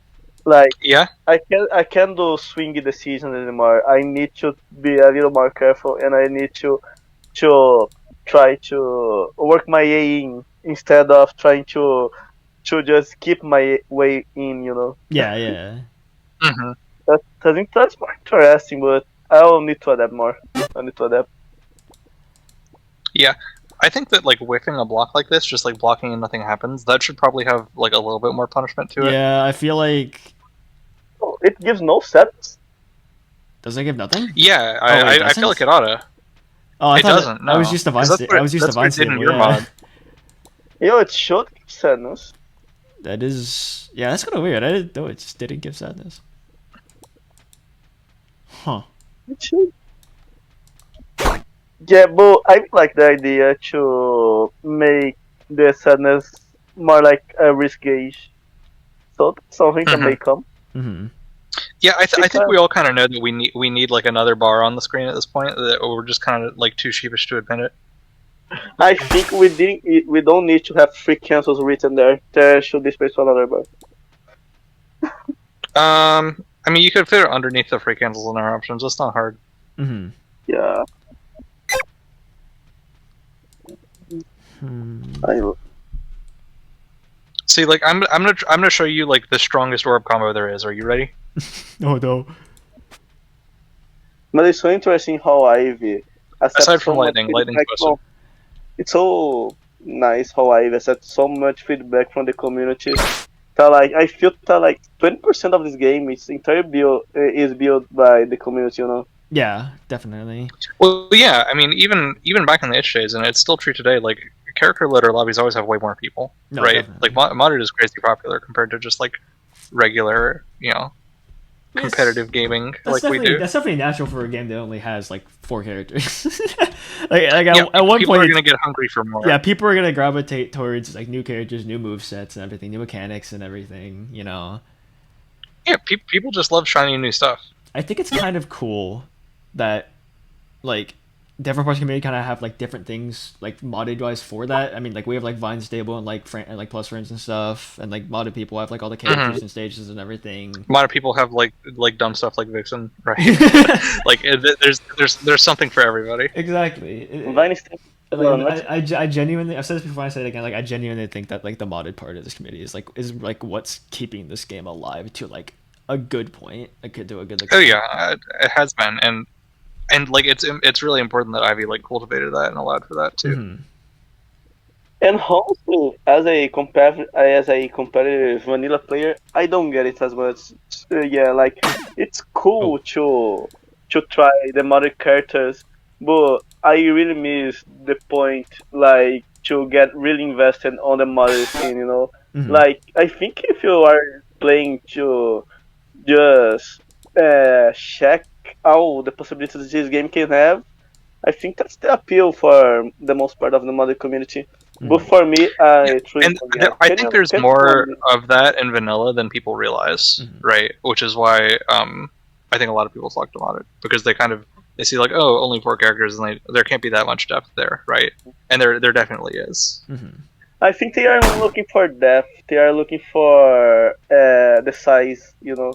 Like Yeah, I can't do swingy decisions anymore. I need to be a little more careful, and I need to try to work my way in instead of trying to just keep my way in. You know, Yeah. Yeah. hmm I think that's more interesting, but I'll need to adapt more. I need to adapt. yeah. I think that like whiffing a block like this, just like blocking and nothing happens, that should probably have like a little bit more punishment to it. Yeah. I feel like Oh, it gives no sets. does it give nothing? Yeah, Oh, wait, I feel like doesn't? it oughta. Oh, I It thought doesn't. No, I was just a 'Cause Vine. I was just a that's what Vine it did in stable. your Yeah. mod. Yo, it should give sadness. That is. Yeah, that's kind of weird. I didn't know it just didn't give sadness. Huh. It should. Yeah, but I like the idea to make the sadness more like a risk gauge. So that's something that Mhm. may come. Mm-hmm. Yeah, I think Because- we all kind of know that we need like another bar on the screen at this point. That we're just kind of like too sheepish to admit it. I think we don't need to have free cancels written there. There should be space for another bar. I mean, you could fit it underneath the free cancels in our options. That's not hard. Mm-hmm. Yeah. Hmm. See, like I'm gonna show you like the strongest orb combo there is. Are you ready? Oh no. But it's so interesting how Ivy accepts Aside from so much lightning, lightning's feedback busted. it's so nice how Ivy accepts so much feedback from the community. That like I feel that like 20% of this game is built by the community, you know. Yeah, definitely. Well, yeah. I mean, even back in the itch days, and it's still true today. Like character-led lobbies always have way more people, No, right? definitely. Like modded is crazy popular compared to just like regular, competitive gaming like we do. That's definitely natural for a game that only has like 4 characters. like Yeah, at one people point, are gonna get hungry for more. yeah, people are gonna gravitate towards like new characters, new move sets, and everything, new mechanics and everything. You know, Yeah, people just love shiny new stuff. I think it's kind of cool that like different parts of the community kind of have like different things like modded wise for that. I mean, like we have like Vine stable and like and like plus friends and stuff, and like modded people have like all the characters and stages and everything. A lot of people have like dumb stuff like Vixen, right? Like there's something for everybody. Exactly. Vine is I genuinely, I've said this before, I say it again, like I genuinely think that like the modded part of this community is like what's keeping this game alive to like a good point. Like to a good like. Oh yeah, it has been, and like it's really important that Ivy like cultivated that and allowed for that too. Mm-hmm. And also, as a competitive vanilla player, I don't get it as much. Yeah, like it's cool to try the modded characters, but I really miss the point, like to get really invested on the modded scene. You know, like I think if you are playing to just check all the possibilities this game can have, I think that's the appeal for the most part of the modded community. But for me, I think there's more of that in vanilla than people realize, right? Which is why I think a lot of people flock to modded, because they see like, oh, only 4 characters, and there can't be that much depth there, right? And there definitely is. I think they are looking for depth. They are looking for the size, you know.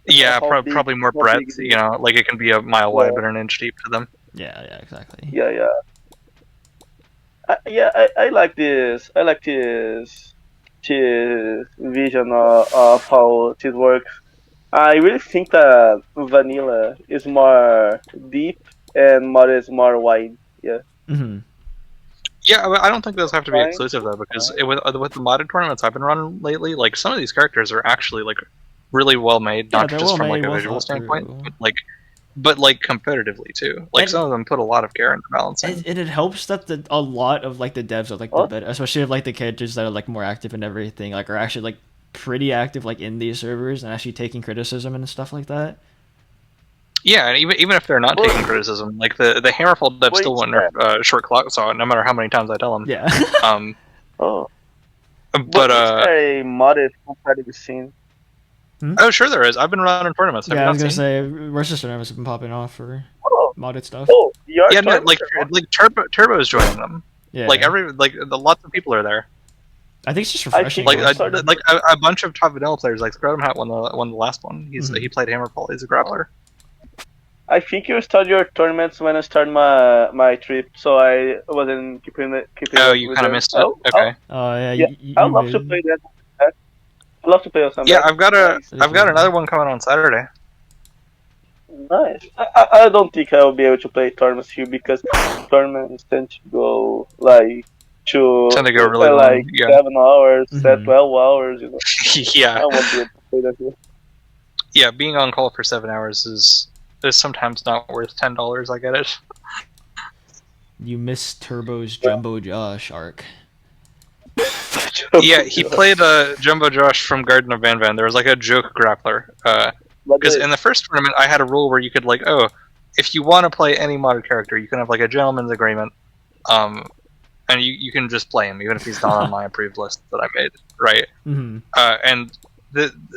Yeah, probably more breadth. You know, like it can be a mile wide but an inch deep to them. Yeah, exactly. Yeah. I like this. I like this vision of how it works. I really think that vanilla is more deep and mod is more wide. Yeah. Yeah, I don't think those have to be exclusive though, because with the modded tournaments I've been running lately, like some of these characters are actually like really well made, not just from like a visual standpoint, but like competitively too. Like some of them put a lot of care into balancing. And it helps that a lot of like the devs of like the better, especially of like the characters that are like more active and everything, like are actually like pretty active like in these servers and actually taking criticism and stuff like that. Yeah, and even if they're not taking criticism, like the Hammerfall devs still want their short clock saw, no matter how many times I tell them. Yeah. But it's a modded competitive scene. Oh, sure there is. I've been running tournaments. I was gonna say, versus tournaments have been popping off for modded stuff. Yeah, no, like Turbo's joining them. Yeah. Like lots of people are there. I think it's just refreshing. Like a bunch of top vanilla players, like Scrotum Hat won the last one. He played Hammerfall. He's a grappler. I think you start your tournaments when I start my trip, so I wasn't keeping it. Oh, you kind of missed it. Okay. Oh yeah. I'd love to play that. I'd love to play on Sunday. Yeah, I've got another one coming on Saturday. Nice. I don't think I will be able to play tournaments here because tournaments tend to go really like long, 7 hours, 12 hours. You know. Yeah. I won't be able to play that here. Yeah, being on call for 7 hours is sometimes not worth $10. I get it. You missed Turbo's Jumbo Josh arc. Yeah, he played Jumbo Josh from Garden of Van Van. There was like a joke grappler. Because in the first tournament, I had a rule where you could like, if you want to play any modded character, you can have like a gentleman's agreement, and you can just play him even if he's not on my approved list that I made, right? And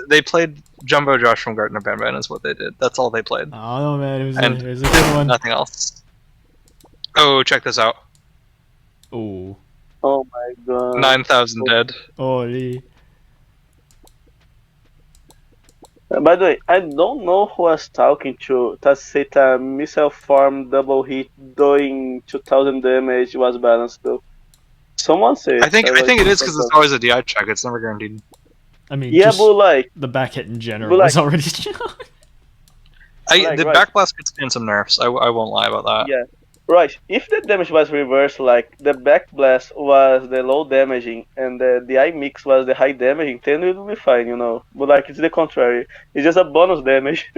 they played Jumbo Josh from Garden of Van Van is what they did. That's all they played. Oh man, it was a good one. Nothing else. Oh, check this out. Oh my god. 9,000 dead. Holy. By the way, I don't know who I was talking to. That said, missile farm double hit doing 2,000 damage was balanced though. Someone said. I think it is because it's always a DI check. It's never guaranteed. I mean, but like the back hit in general is already. The backblast could stand some nerfs. I won't lie about that. Yeah. Right, if the damage was reversed, like the backblast was the low damaging and the eye mix was the high damaging, then it will be fine, you know. But like it's the contrary, it's just a bonus damage.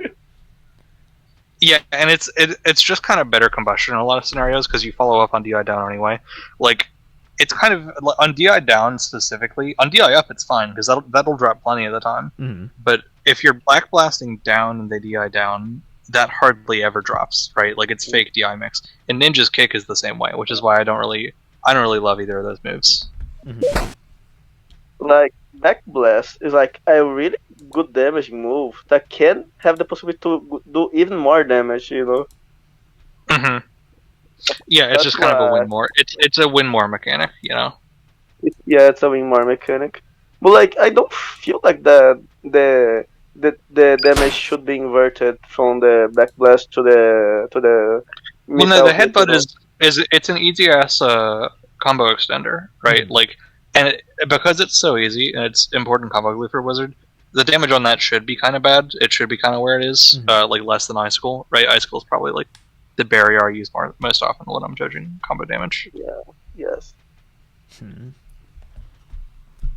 Yeah, and it's just kind of better combustion in a lot of scenarios because you follow up on DI down anyway. Like it's kind of on DI down specifically. On DI up, it's fine because that'll drop plenty of the time. But if you're black blasting down and they DI down, that hardly ever drops, right? Like it's fake DI mix. And Ninja's kick is the same way, which is why I don't really love either of those moves. Like backblast is like a really good damaging move that can have the possibility to do even more damage, you know. Yeah, it's That's just kind of a why. win more. It's a win more mechanic, you know. Yeah, it's a win more mechanic. But like, I don't feel like the damage should be inverted from the backblast to the Well, no, missile the hit. You headbutt know? is it's an easy ass combo extender, right? Mhm. Like, and because it's so easy and it's important combo glue for wizard, the damage on that should be kind of bad. It should be kind of where it is, Mhm. like less than icicle, right? Icicle is probably like the barrier I use most often when I'm judging combo damage. Yeah. Yes. Hmm.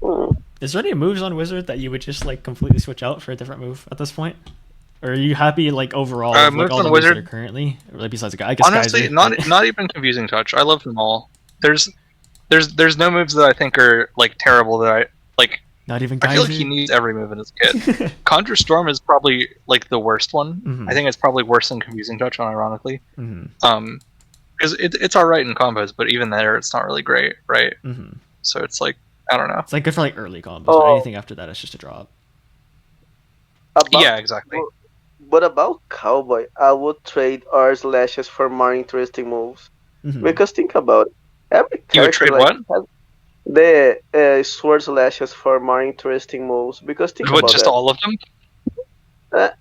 Hmm. Is there any moves on Wizard that you would just like completely switch out for a different move at this point? Or are you happy like overall with like Moves all the on moves that are wizard, currently? Or like besides I guess honestly, Geyser. But... not even confusing touch. I love them all. There's no moves that I think are like terrible that I like. Not even I feel like Geyser. he needs every move in his kit. Conjure Storm is probably like the worst one. Mhm. I think it's probably worse than Confusing Touch, unironically. Mhm. Because it's alright in combos, but even there, it's not really great, right? Mhm. So it's like, I don't know. It's like good for like early combos, but Oh, anything after that is just a drop. about Yeah, exactly. but about Cowboy, I would trade R slashes for more interesting moves. Mhm. Because think about it, every You would character trade like what? has the sword slashes for more interesting moves. Because think With about just that, all of them?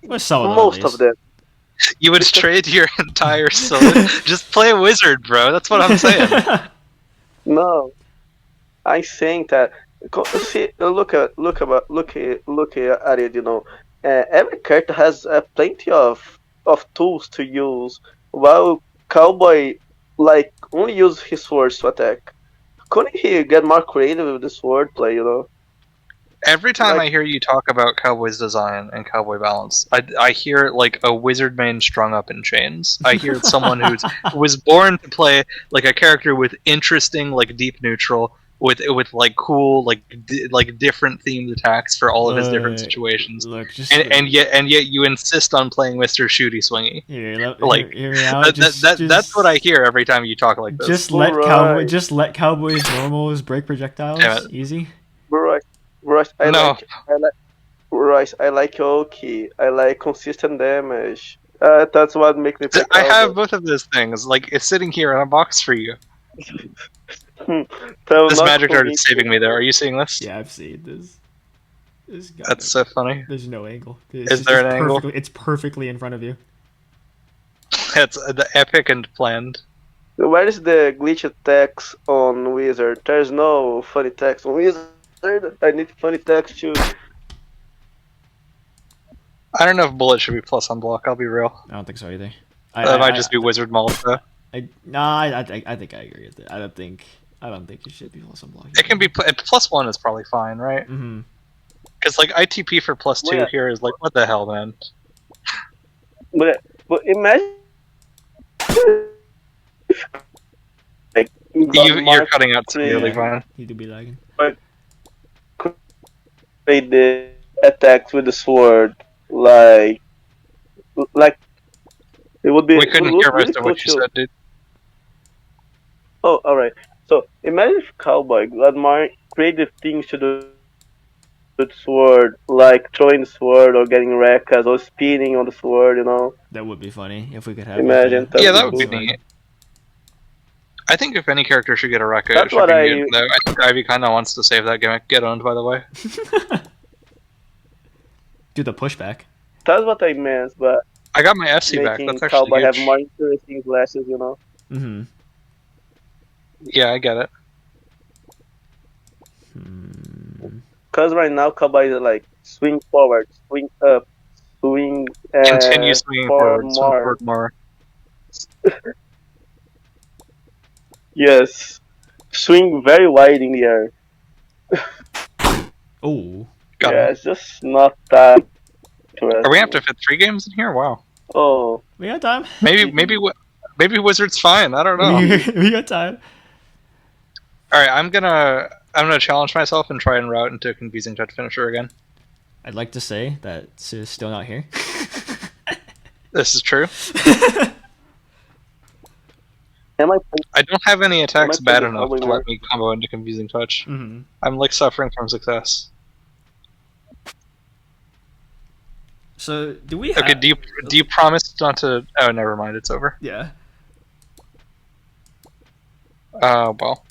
With some of them, at most of least. them. You would trade your entire soul. Just play Wizard, bro. That's what I'm saying. No, I'm saying that. See, look at it. You know, every character has plenty of tools to use. While Cowboy like only use his swords to attack. Couldn't he get more creative with the sword play? You know, Every time like I hear you talk about Cowboy's design and Cowboy balance, I hear like a wizard main strung up in chains. I hear someone who was born to play like a character with interesting, like deep neutral, with like cool, like different themed attacks for all of his different situations, Look, just and yet you insist on playing Mister Shooty Swingy. Like hear me out. that's what I hear every time you talk like this. right, Just let Cowboys normals break Damn projectiles. it. Easy. Royce, Royce, No, I like Royce, I like Oki. I like consistent damage. That's what makes me play I Cowboy. have both of those things. Like it's sitting here in a box for you. So This not magic art is convinced. saving me there. Are you seeing this? Yeah, I've seen this. This guy. That's so funny. There's no angle. Is there an angle? It's perfectly in front of you. It's the epic and planned. Where is the glitched text on Wizard? There's no funny text on Wizard. I need funny text too. I don't know if bullet should be plus on block. I'll be real. I don't think so either. That might just be wizard mold though. I think I agree with it. I don't think it should be plus on block. It can be plus one is probably fine, right? Mm-hmm. Because like ITP for plus two Yeah. here is like what the hell, man. But imagine like You're cutting out severely fine. You do be lagging. create the attacks with the sword like it would be We couldn't would hear really most of cool what you too. said, dude. Oh, alright. So imagine if Cowboy got more creative things to do with the sword, like throwing the sword or getting Rekkas or spinning on the sword, you know. That would be funny if we could have. Imagine, like, Yeah, that'd that be would be cool. neat. I think if any character should get a Rekka, it That's should what be I- Mutant, though. I think Ivy kind of wants to save that gimmick. Get owned, by the way. do the pushback. That's what I meant, but I got my FC back. making That's actually Cowboy have huge. more interesting classes, you know. Mm-hmm. Yeah, I get it. Because right now Cowboy is like swing forward, swing up, swing Continue swinging forward, swing more. forward more. Yes. Swing very wide in the air. Oh. Got Yeah, him. it's just not that interesting. Are we have to fit 3 games in here? Wow. Oh. We got time. Maybe Wizard's fine. I don't know. we got time. All right, I'm gonna challenge myself and try and route into a confusing touch finisher again. I'd like to say that Sis is still not here. This is true. Am I I don't have any attacks Am I bad playing enough to Cowboy let me combo into confusing touch. Mm-hmm. I'm like suffering from success. So do we have? Okay, do you promise not to? Oh, never mind. It's over. Yeah. Well,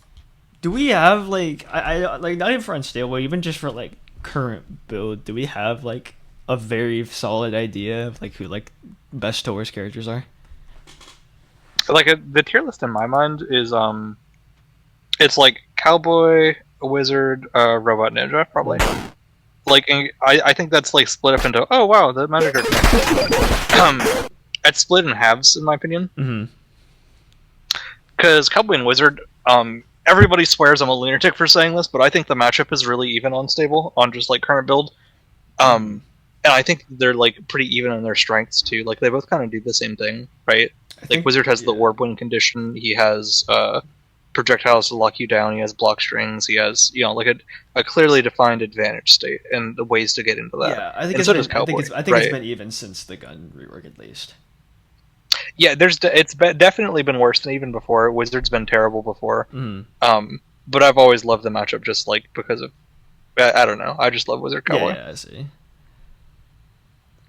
Do we have like I like not even for unstable, even just for like current build? Do we have like a very solid idea of like who like best to worst characters are? like the tier list in my mind is it's like cowboy, wizard, robot, ninja, probably. Like, I think that's like split up into the magic are it's split in halves in my opinion. Mm-hmm. Because cowboy and wizard, everybody swears I'm a lunatic for saying this, but I think the matchup is really even on stable on just like current build. And I think they're like pretty even in their strengths too. Like they both kind of do the same thing, right? Like wizard has the orb wind condition. He has projectiles to lock you down. He has block strings. He has like a clearly defined advantage state and the ways to get into that. Yeah, I think and it's so been, does cowboy. I think it's been even since the gun rework at least. Yeah, it's definitely been worse than even before. Wizard's been terrible before. But I've always loved the matchup just like because of I don't know. I just love wizard cowboy. Yeah, I see.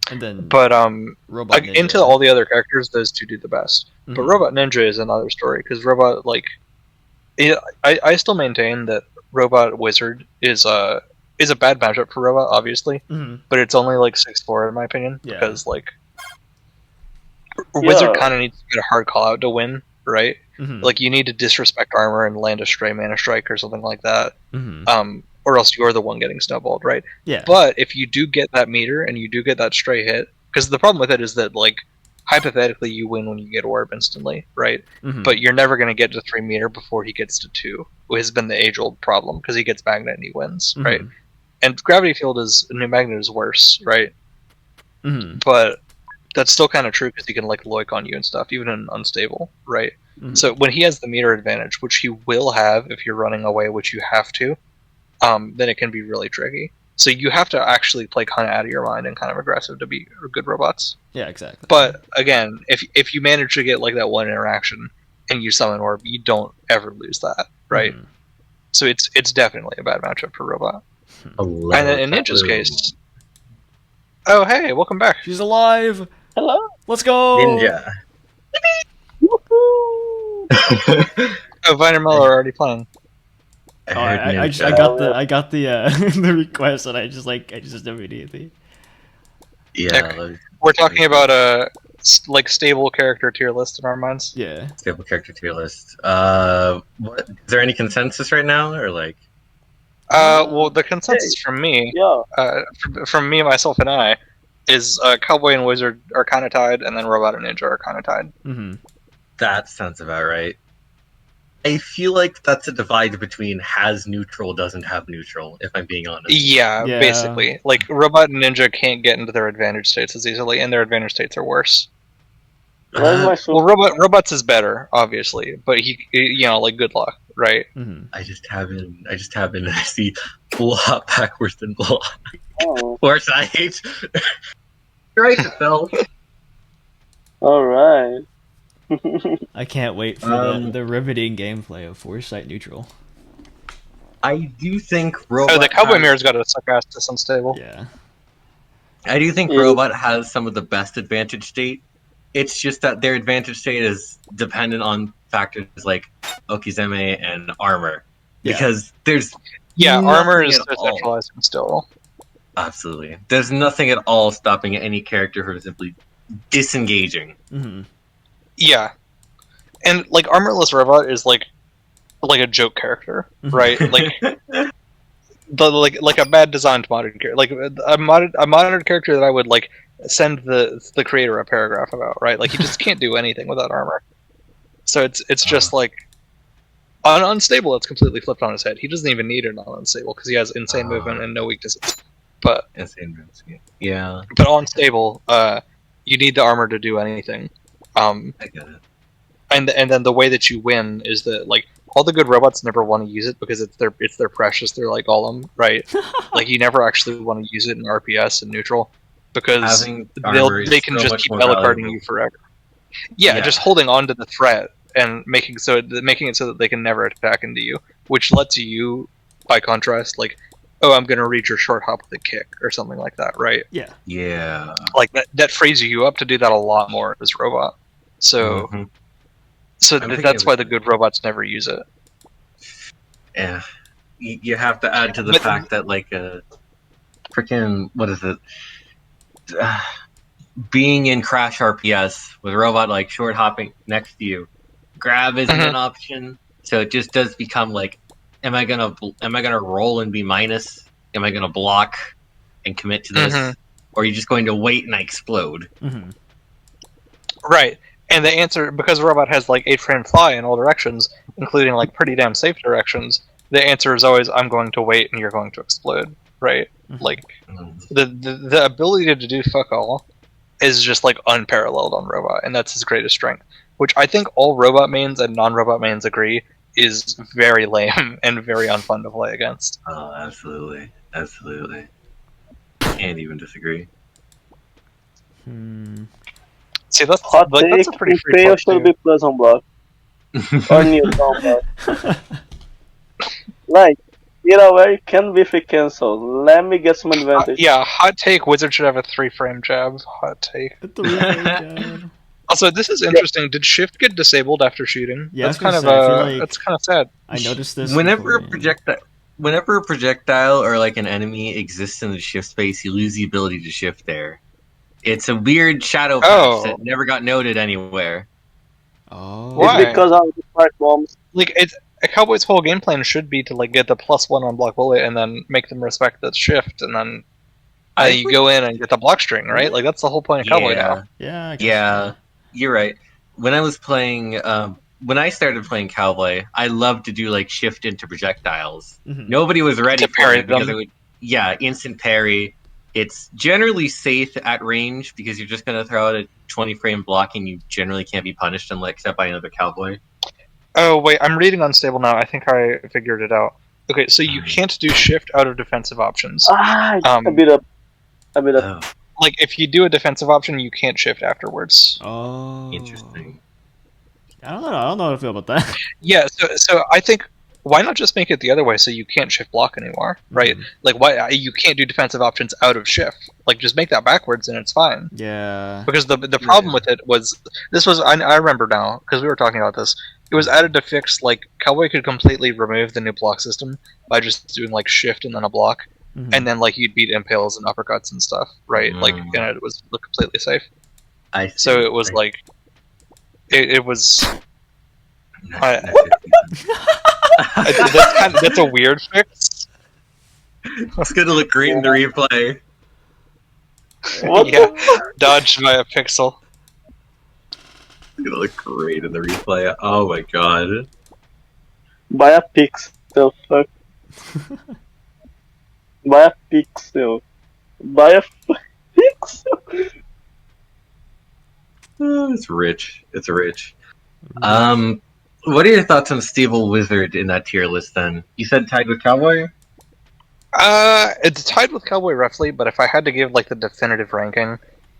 And then, but Robot Ninja. Into all the other characters, those two do the best. Mm-hmm. But Robot Ninja is another story because Robot I still maintain that Robot Wizard is a bad matchup for Robot, obviously, but it's only like 6-4 in my opinion because like Wizard kind of needs to get a hard call out to win, right? Like you need to disrespect armor and land a stray mana strike or something like that. Or else you're the one getting snowballed, right? Yeah. But if you do get that meter and you do get that stray hit, because the problem with it is that, like, hypothetically you win when you get orb instantly, right? But you're never going to get to 3 meter before he gets to 2, which has been the age-old problem, because he gets magnet and he wins, right? And gravity field new magnet is worse, right? But that's still kind of true because he can, like, loik on you and stuff, even in unstable, right? So when he has the meter advantage, which he will have if you're running away, which you have to, then it can be really tricky. So you have to actually play kind of out of your mind and kind of aggressive to be good robots. Yeah, exactly. But again, if you manage to get like that one interaction and you summon orb, you don't ever lose that, right? So it's definitely a bad matchup for robot. And then in Ninja's case, oh hey, welcome back. She's alive. Hello. Let's go. Ninja. Oh, Vine and Mellow are already playing. I got the the request and I just immediately. Yeah. We're talking about like stable character tier list in our minds. Yeah. Stable character tier list. What is there any consensus right now or like? Well, the consensus from me, from me, myself, and I, is Cowboy and Wizard are kind of tied, and then Robot and Ninja are kind of tied. That sounds about right. I feel like that's a divide between has neutral, doesn't have neutral, if I'm being honest. Yeah, basically. Like, Robot and Ninja can't get into their advantage states as easily, and their advantage states are worse. Well, Robots is better, obviously, but he like, good luck, right? I just haven't, I see blow back worse than blow. Foresight. Right, Phil. Alright. I can't wait for the riveting gameplay of Foresight neutral. I do think Robot. Oh, the Cowboy Mirror's got to suck ass to unstable. Yeah. I do think Robot has some of the best advantage state. It's just that their advantage state is dependent on factors like Okizeme and armor. Because there's armor is centralizing still. Absolutely. There's nothing at all stopping any character from simply disengaging. Yeah, and like armorless robot is like a joke character, right? like a bad designed modded character, like a modded character that I would like send the creator a paragraph about, right? Like he just can't do anything without armor. So it's just like on unstable, it's completely flipped on his head. He doesn't even need it on unstable because he has insane movement and no weaknesses. But insane movement, yeah. But on stable, you need the armor to do anything. I get it. And then the way that you win is that like all the good robots never want to use it because it's their precious. They're like Golem, right? Like you never actually want to use it in RPS and neutral because they can just keep elocarding you forever. Yeah, just holding on to the threat and making it so that they can never attack into you, which lets you, by contrast, like, oh, I'm gonna reach your short hop with a kick or something like that, right? Yeah. Like that frees you up to do that a lot more as robot. So So that's why the good robots never use it. Yeah, you have to add to the fact that like freaking what is it? Being in Crash RPS with a robot like short hopping next to you, grab isn't an option. So it just does become like, am I gonna roll and be minus? Am I gonna block and commit to this, or are you just going to wait and I explode? Right. And the answer, because the robot has like 8-frame fly in all directions, including like pretty damn safe directions, the answer is always I'm going to wait and you're going to explode. Right? Like the ability to do fuck all is just like unparalleled on robot, and that's his greatest strength. Which I think all robot mains and non-robot mains agree is very lame and very unfun to play against. Oh, absolutely. Absolutely. Can't even disagree. See, that's Hot like, take, that's a pretty free fail should be plus on block. Or neutral on block. Like, either way, can be free cancel. Let me get some advantage. Yeah, hot take, Wizard should have a 3-frame jab. Hot take. Also, this is interesting. Did shift get disabled after shooting? Yeah, that's kind of that's kind of sad. I noticed this. Whenever a projectile or like an enemy exists in the shift space, you lose the ability to shift there. It's a weird shadow patch that never got noted anywhere. Oh, why? It's because of the smart bombs. Like, it's a Cowboy's whole game plan should be to like get the +1 on block bullet and then make them respect that shift, and then you go in and get the block string, right? Like that's the whole point of Cowboy now. Yeah, I guess so. You're right. When I was playing, when I started playing Cowboy, I loved to do like shift into projectiles. Nobody was ready for it because it would, instant parry. It's generally safe at range because you're just going to throw out a 20-frame block and you generally can't be punished except by another Cowboy. Oh wait, I'm reading Unstable now. I think I figured it out. Okay, so you can't do shift out of defensive options. A bit up. Oh. Like, if you do a defensive option, you can't shift afterwards. Oh, interesting. I don't know how to feel about that. Yeah, so I think, why not just make it the other way so you can't shift block anymore, right? Like, why you can't do defensive options out of shift? Like, just make that backwards and it's fine. Yeah. Because the problem with it was, I remember now, because we were talking about this, it was added to fix, like, Cowboy could completely remove the new block system by just doing, like, shift and then a block. And then, like, you'd beat impales and uppercuts and stuff, right? Like, and it was completely safe. So it was, like... It was... that's a weird fix. It's gonna look great in the replay. Yeah, dodged by a pixel. It's gonna look great in the replay. Oh my god. By a pixel, fuck. By a pixel. By a pixel. Oh, it's rich. It's rich. What are your thoughts on Stable Wizard in that tier list then? You said tied with Cowboy? It's tied with Cowboy roughly, but if I had to give like the definitive ranking,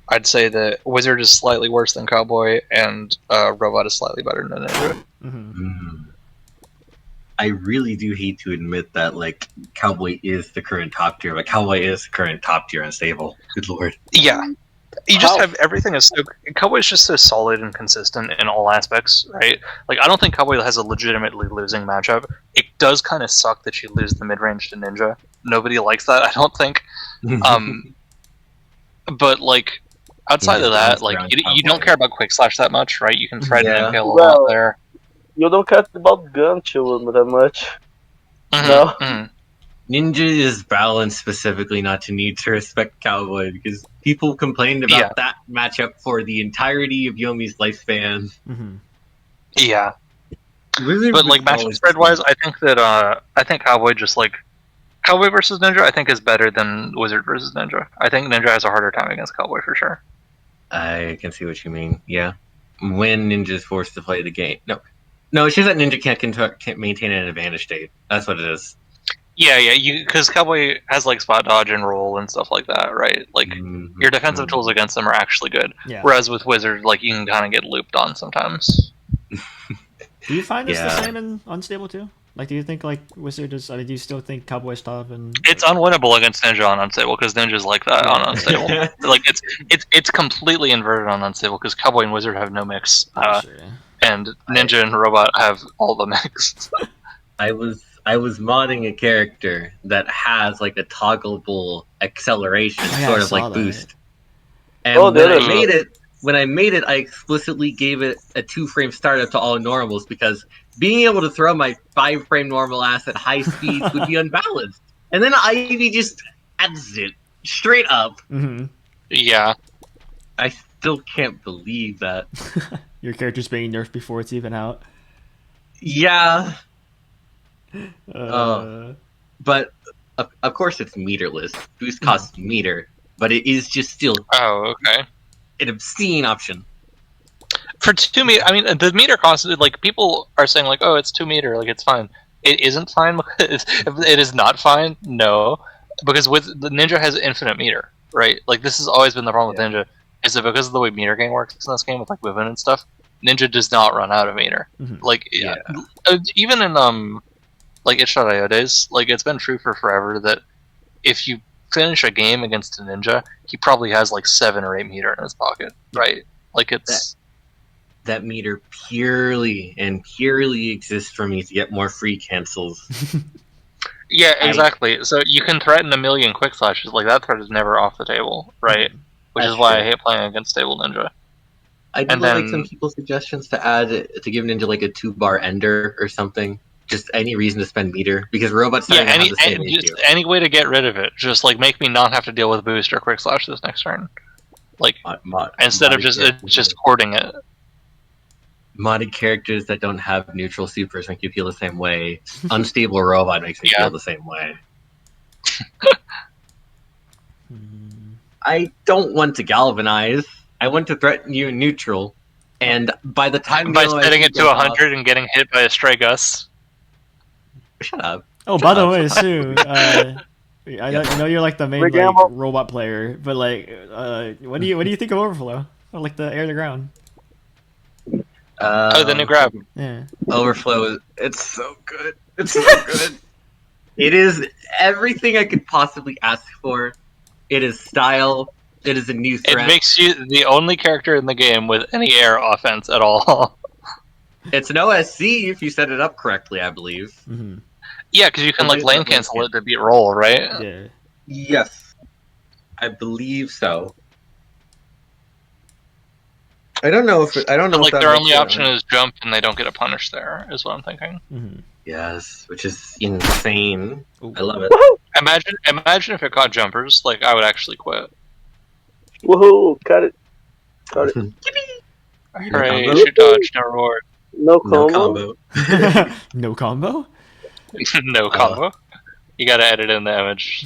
I'd say that Wizard is slightly worse than Cowboy and Robot is slightly better than Ninja. I really do hate to admit that like Cowboy is the current top tier, but Cowboy is the current top tier on Stable. Good lord. Yeah. You just have everything is so Cowboy's just so solid and consistent in all aspects, right? Like I don't think Cowboy has a legitimately losing matchup. It does kind of suck that you lose the mid range to Ninja. Nobody likes that, I don't think. But like outside of that, like you don't care about Quick Slash that much, right? You can thread and impale a lot there. You don't care about gun chill that much. No. Ninja is balanced specifically not to need to respect Cowboy because people complained about that matchup for the entirety of Yomi's lifespan. Yeah. Wizard but like matchup spread wise, I think Cowboy just like Cowboy versus Ninja I think is better than Wizard versus Ninja. I think Ninja has a harder time against Cowboy for sure. I can see what you mean, yeah. When Ninja is forced to play the game. No, it's just that Ninja can't maintain an advantage state. That's what it is. Yeah, because Cowboy has like spot dodge and roll and stuff like that, right? Like your defensive tools against them are actually good. Yeah. Whereas with Wizard, like you can kind of get looped on sometimes. Do you find this the same in Unstable too? Like, do you think like Wizard is? I mean, do you still think Cowboy's tough? And it's unwinnable against Ninja on Unstable because Ninja's like that on Unstable. Like it's completely inverted on Unstable because Cowboy and Wizard have no mix. and Ninja and Robot have all the mechs. I was modding a character that has like a toggleable acceleration, Oh, yeah, sort I of saw like that. boost. And Oh, when I there made it, I explicitly gave it a 2-frame startup to all normals because being able to throw my 5-frame normal ass at high speeds would be unbalanced. And then Ivy just adds it straight up. Mm-hmm. Yeah. I still can't believe that. Your character's being nerfed before it's even out. Yeah. Uh, But of course it's meterless. Boost costs meter, but it is just still Oh, okay. an obscene option. For 2 meter, I mean, the meter cost, like, people are saying, like, oh, it's 2 meter, like, it's fine. It isn't fine. It is not fine, no. Because the Ninja has infinite meter, right? Like, this has always been the problem with Ninja. Is that because of the way meter gain works in this game with, like, movement and stuff, Ninja does not run out of meter. Mhm. Like, even in, like, itch.io days, like, it's been true for forever that if you finish a game against a Ninja, he probably has, like, 7 or 8 meter in his pocket, right? Like, it's... That meter purely exists for me to get more free cancels. Yeah, exactly. So you can threaten a million quick flashes. Like, that threat is never off the table, right? Which That's is why true. I hate playing against stable Ninja. I do And like then- some people's suggestions to give Ninja like a 2-bar ender or something. Just any reason to spend meter because robots Yeah, starting to have the same just issue. any way to get rid of it. Just, like, make me not have to deal with boost or quick slash this next turn. Like, instead of just hoarding it. Modded characters that don't have neutral supers make you feel the same way. Unstable robot makes me Yeah. feel the same way. Hmm. I don't want to galvanize. I want to threaten you in neutral. And by the time By the setting OSC it to goes 100 and getting hit by a stray gust. off- shut up. Oh, Shut by the up. way, Sue, I know you're like the main Big like, Gamble. robot player, but like, what do you think of Overflow? Or like the air to ground? Oh, the new grab. Yeah. Overflow. It's so good. It's so good. It is everything I could possibly ask for. It is style. It is a new It threat. makes you the only character in the game with any air offense at all. It's an OSC if you set it up correctly, I believe. Mm-hmm. Yeah, because you can, like, lane cancel it to beat roll, right? Yeah. Yes, I believe so. I don't know if But, like, if that their makes only it option is jump, and they don't get a punish there, is what I'm thinking. Mm-hmm. Yes, which is insane. Ooh. I love it. Imagine if it caught jumpers, like, I would actually quit. Woohoo! Cut it. Cut it. Hooray, combo? shoot dodge, no reward. No No combo. combo. No combo? No combo. You gotta edit in the image.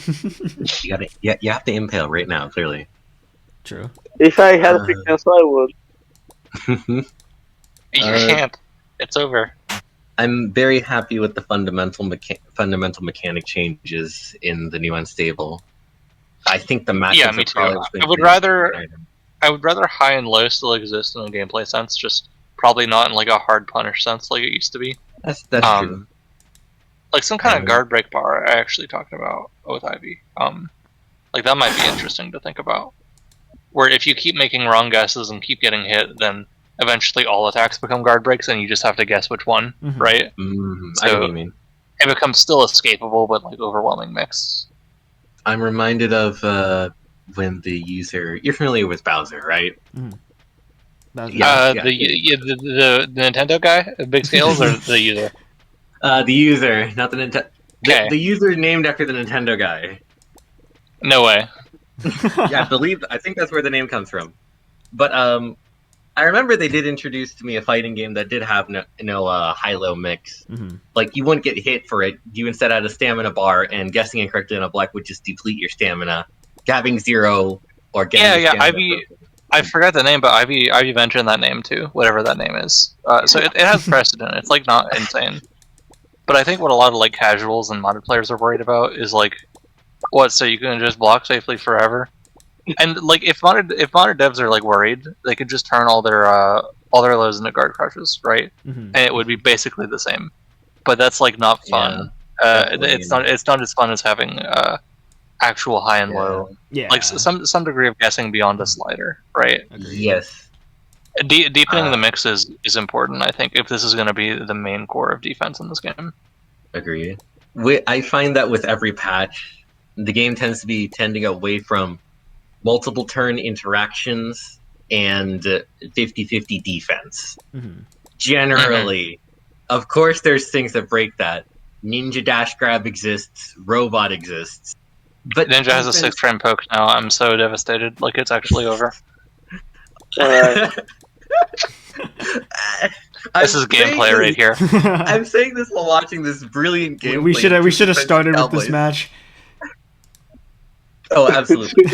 You have to impale right now, clearly. True. If I had a free cancel, I would. You Uh, can't. It's over. I'm very happy with the fundamental mechanic changes in the new unstable. I think the matches Yeah, me are too. probably I would rather high and low still exist in a gameplay sense, just probably not in, like, a hard punish sense like it used to be. That's true. Like some kind of guard break bar I actually talked about with Ivy. Like, that might be interesting to think about. Where if you keep making wrong guesses and keep getting hit, then eventually all attacks become guard breaks and you just have to guess which one, Mhm. right? I know So- what you mean. It becomes still escapable, but, like, overwhelming mix. I'm reminded of when the user. You're familiar with Bowser, right? That was Yeah. The Nintendo guy, Big Scales, or the user? The user, not the Nintendo. Okay. The user named after the Nintendo guy. No way. Yeah, I think that's where the name comes from. But I remember they did introduce to me a fighting game that did have no high-low mix. Mhm. Like, you wouldn't get hit for it. You instead had a stamina bar, and guessing incorrectly on a block would just deplete your stamina. Having 0 or getting Yeah, your stamina Ivy- broken. I forgot the name, but Ivy mentioned that name too, whatever that name is. So it has precedent. It's, like, not insane. But I think what a lot of, like, casuals and modded players are worried about is, like, what? So you can just block safely forever? And, like, if modded devs are, like, worried, they could just turn all their lows into guard crushes, right? Mhm. And it would be basically the same. But that's, like, not fun. definitely. It's not as fun as having actual high and low. Yeah. Like, some degree of guessing beyond a slider, right? Agreed. Yes. Deepening the mix is important, I think, if this is going to be the main core of defense in this game. Agree. I find that with every patch, the game tends to be tending away from multiple turn interactions and 50-50 defense. Mm-hmm. Generally. Of course, there's things that break that. Ninja Dash Grab exists, Robot exists. But Ninja has a 6-frame poke now. I'm so devastated. Like, it's actually over. This is gameplay right here. I'm saying this while watching this brilliant gameplay. We should have started with this match. Oh, absolutely.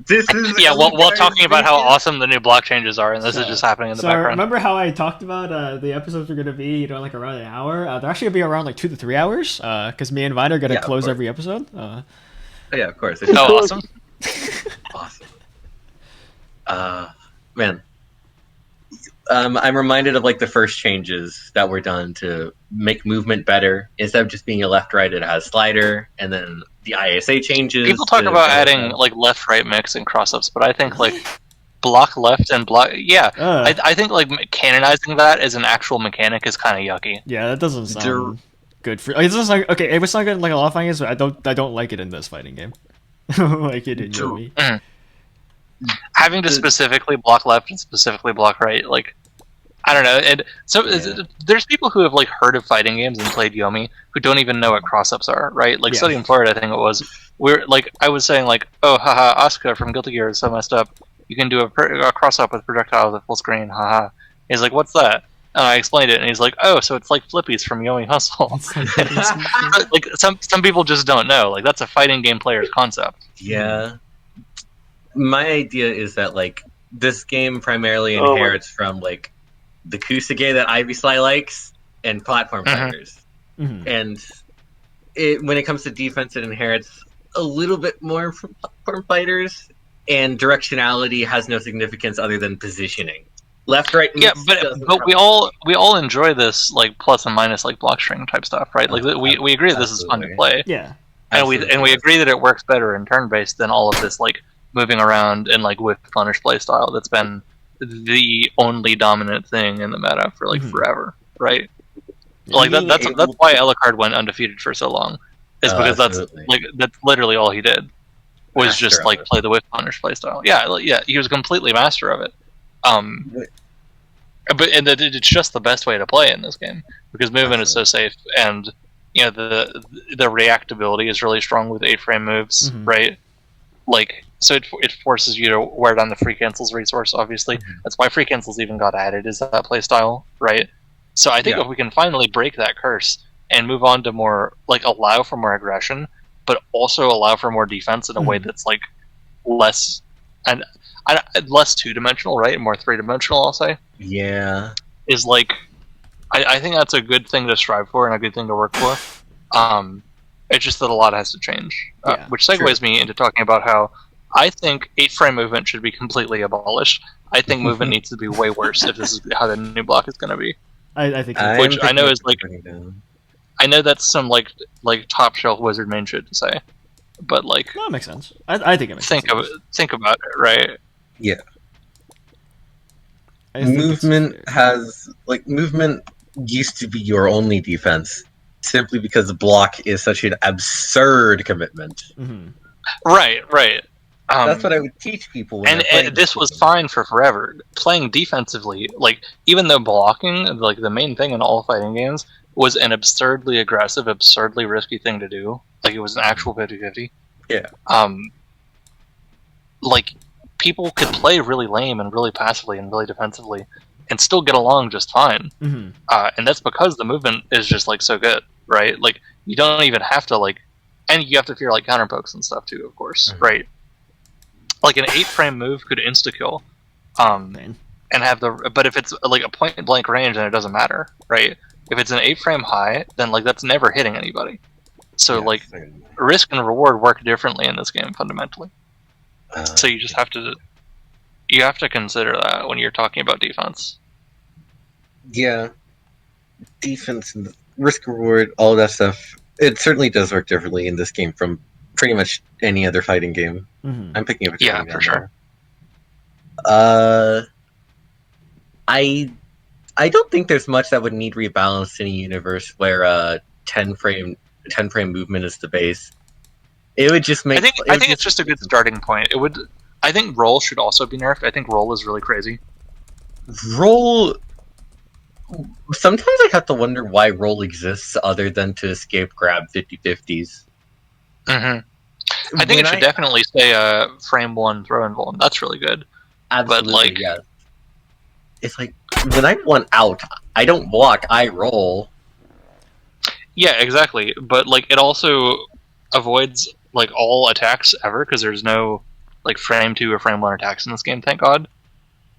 This is while talking about how awesome the new block changes are, and this is just happening in the background. Remember how I talked about the episodes are going to be, like around an hour? They're actually going to be around like 2 to 3 hours, because me and Vine are going to close every episode. Yeah, of course. Awesome. Awesome. Man. I'm reminded of like the first changes that were done to make movement better. Instead of just being a left-right, it has slider, and then the ISA changes. People talk about adding like left-right mix and cross-ups, but I think like block left and block. Yeah, I think like canonizing that as an actual mechanic is kind of yucky. Yeah, that doesn't sound good for. It's just like okay, it's not good in like a lot of fighting games, but I don't like it in this fighting game. Like it in Yomi. Having to specifically block left and specifically block right, like I don't know. And so there's people who have like heard of fighting games and played Yomi who don't even know what cross-ups are, right? Like Sodium Fluoride, I think it was. I was saying like, oh, haha, Asuka from Guilty Gear is so messed up. You can do a cross-up with projectiles at full screen, haha. He's like, what's that? And I explained it, and he's like, oh, so it's like Flippies from Yomi Hustle. Like some people just don't know. Like that's a fighting game player's concept. Yeah. My idea is that like this game primarily inherits from like the Kusage that Ivy Sly likes and platform fighters. Mm-hmm. And when it comes to defense, it inherits a little bit more from platform fighters, and directionality has no significance other than positioning. Left, right, but we all enjoy this like plus and minus like block string type stuff, right? Like we agree that this is fun to play. Yeah, and we agree that it works better in turn based than all of this like moving around and like whip punish play style that's been the only dominant thing in the meta for like forever, right? Like that's why Alucard went undefeated for so long, is because that's literally all he did was master just like play the whip punish play style. Yeah, he was completely master of it. But it's just the best way to play in this game because movement is so safe, and you know the reactability is really strong with 8-frame moves, right? Like. So it forces you to wear down the free cancels resource, obviously. That's why free cancels even got added, is that playstyle, right? So I think if we can finally break that curse and move on to more, like, allow for more aggression, but also allow for more defense in a way that's, like, less two-dimensional, right? And more three-dimensional, I'll say. Yeah. Is, like, I think that's a good thing to strive for and a good thing to work for. It's just that a lot has to change. Which segues me into talking about how I think 8-frame movement should be completely abolished. I think movement needs to be way worse if this is how the new block is going to be. I think, which I know is like, I know that's some like top shelf wizard main shit to say, but like that makes sense. I think it makes sense. Think about it, right? Yeah. Movement used to be your only defense, simply because the block is such an absurd commitment. Right. That's what I would teach people. And this was fine for forever. Playing defensively, like even though blocking, like the main thing in all fighting games, was an absurdly aggressive, absurdly risky thing to do. Like it was an actual 50-50. Yeah. Like people could play really lame and really passively and really defensively, and still get along just fine. And that's because the movement is just like so good, right? Like you don't even have to like, and you have to fear like counter pokes and stuff too, of course, right? Like an 8-frame move could insta kill, and have but if it's like a point blank range, then it doesn't matter, right? If it's an 8-frame high, then like that's never hitting anybody. So like risk and reward work differently in this game fundamentally. So you just have to consider that when you're talking about defense. Yeah, defense and risk reward, all that stuff. It certainly does work differently in this game from pretty much any other fighting game. I'm picking up. Yeah, for sure. I don't think there's much that would need rebalanced in a universe where 10 frame movement is the base. It would just make. I think it's just a good starting point. It would. I think roll should also be nerfed. I think roll is really crazy. Roll. Sometimes I have to wonder why roll exists other than to escape grab 50/50s. Mm-hmm. I think it should definitely say frame 1 throw and roll. That's really good. Absolutely, but like, yes. It's like when I want out, I don't block, I roll. Yeah, exactly. But like, it also avoids like all attacks ever because there's no like frame 2 or frame 1 attacks in this game. Thank God.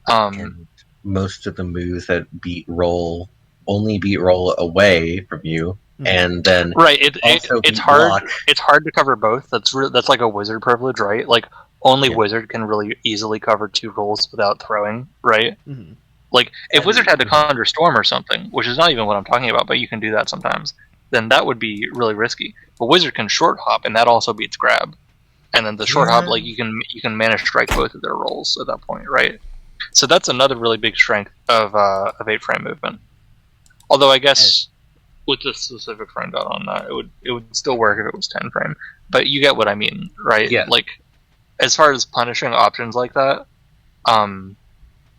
And most of the moves that beat roll only beat roll away from you, and then right. It's hard. Block. It's hard to cover both. That's like a wizard privilege, right? Like only wizard can really easily cover 2 rolls without throwing, right? Mm-hmm. Like if wizard had to conjure storm or something, which is not even what I'm talking about, but you can do that sometimes. Then that would be really risky. But wizard can short hop, and that also beats grab. And then the short hop, like you can manage strike both of their rolls at that point, right? So that's another really big strength of 8-frame movement. Although I guess with the specific frame dot on that, it would still work if it was 10-frame. But you get what I mean, right? Yeah. Like as far as punishing options like that,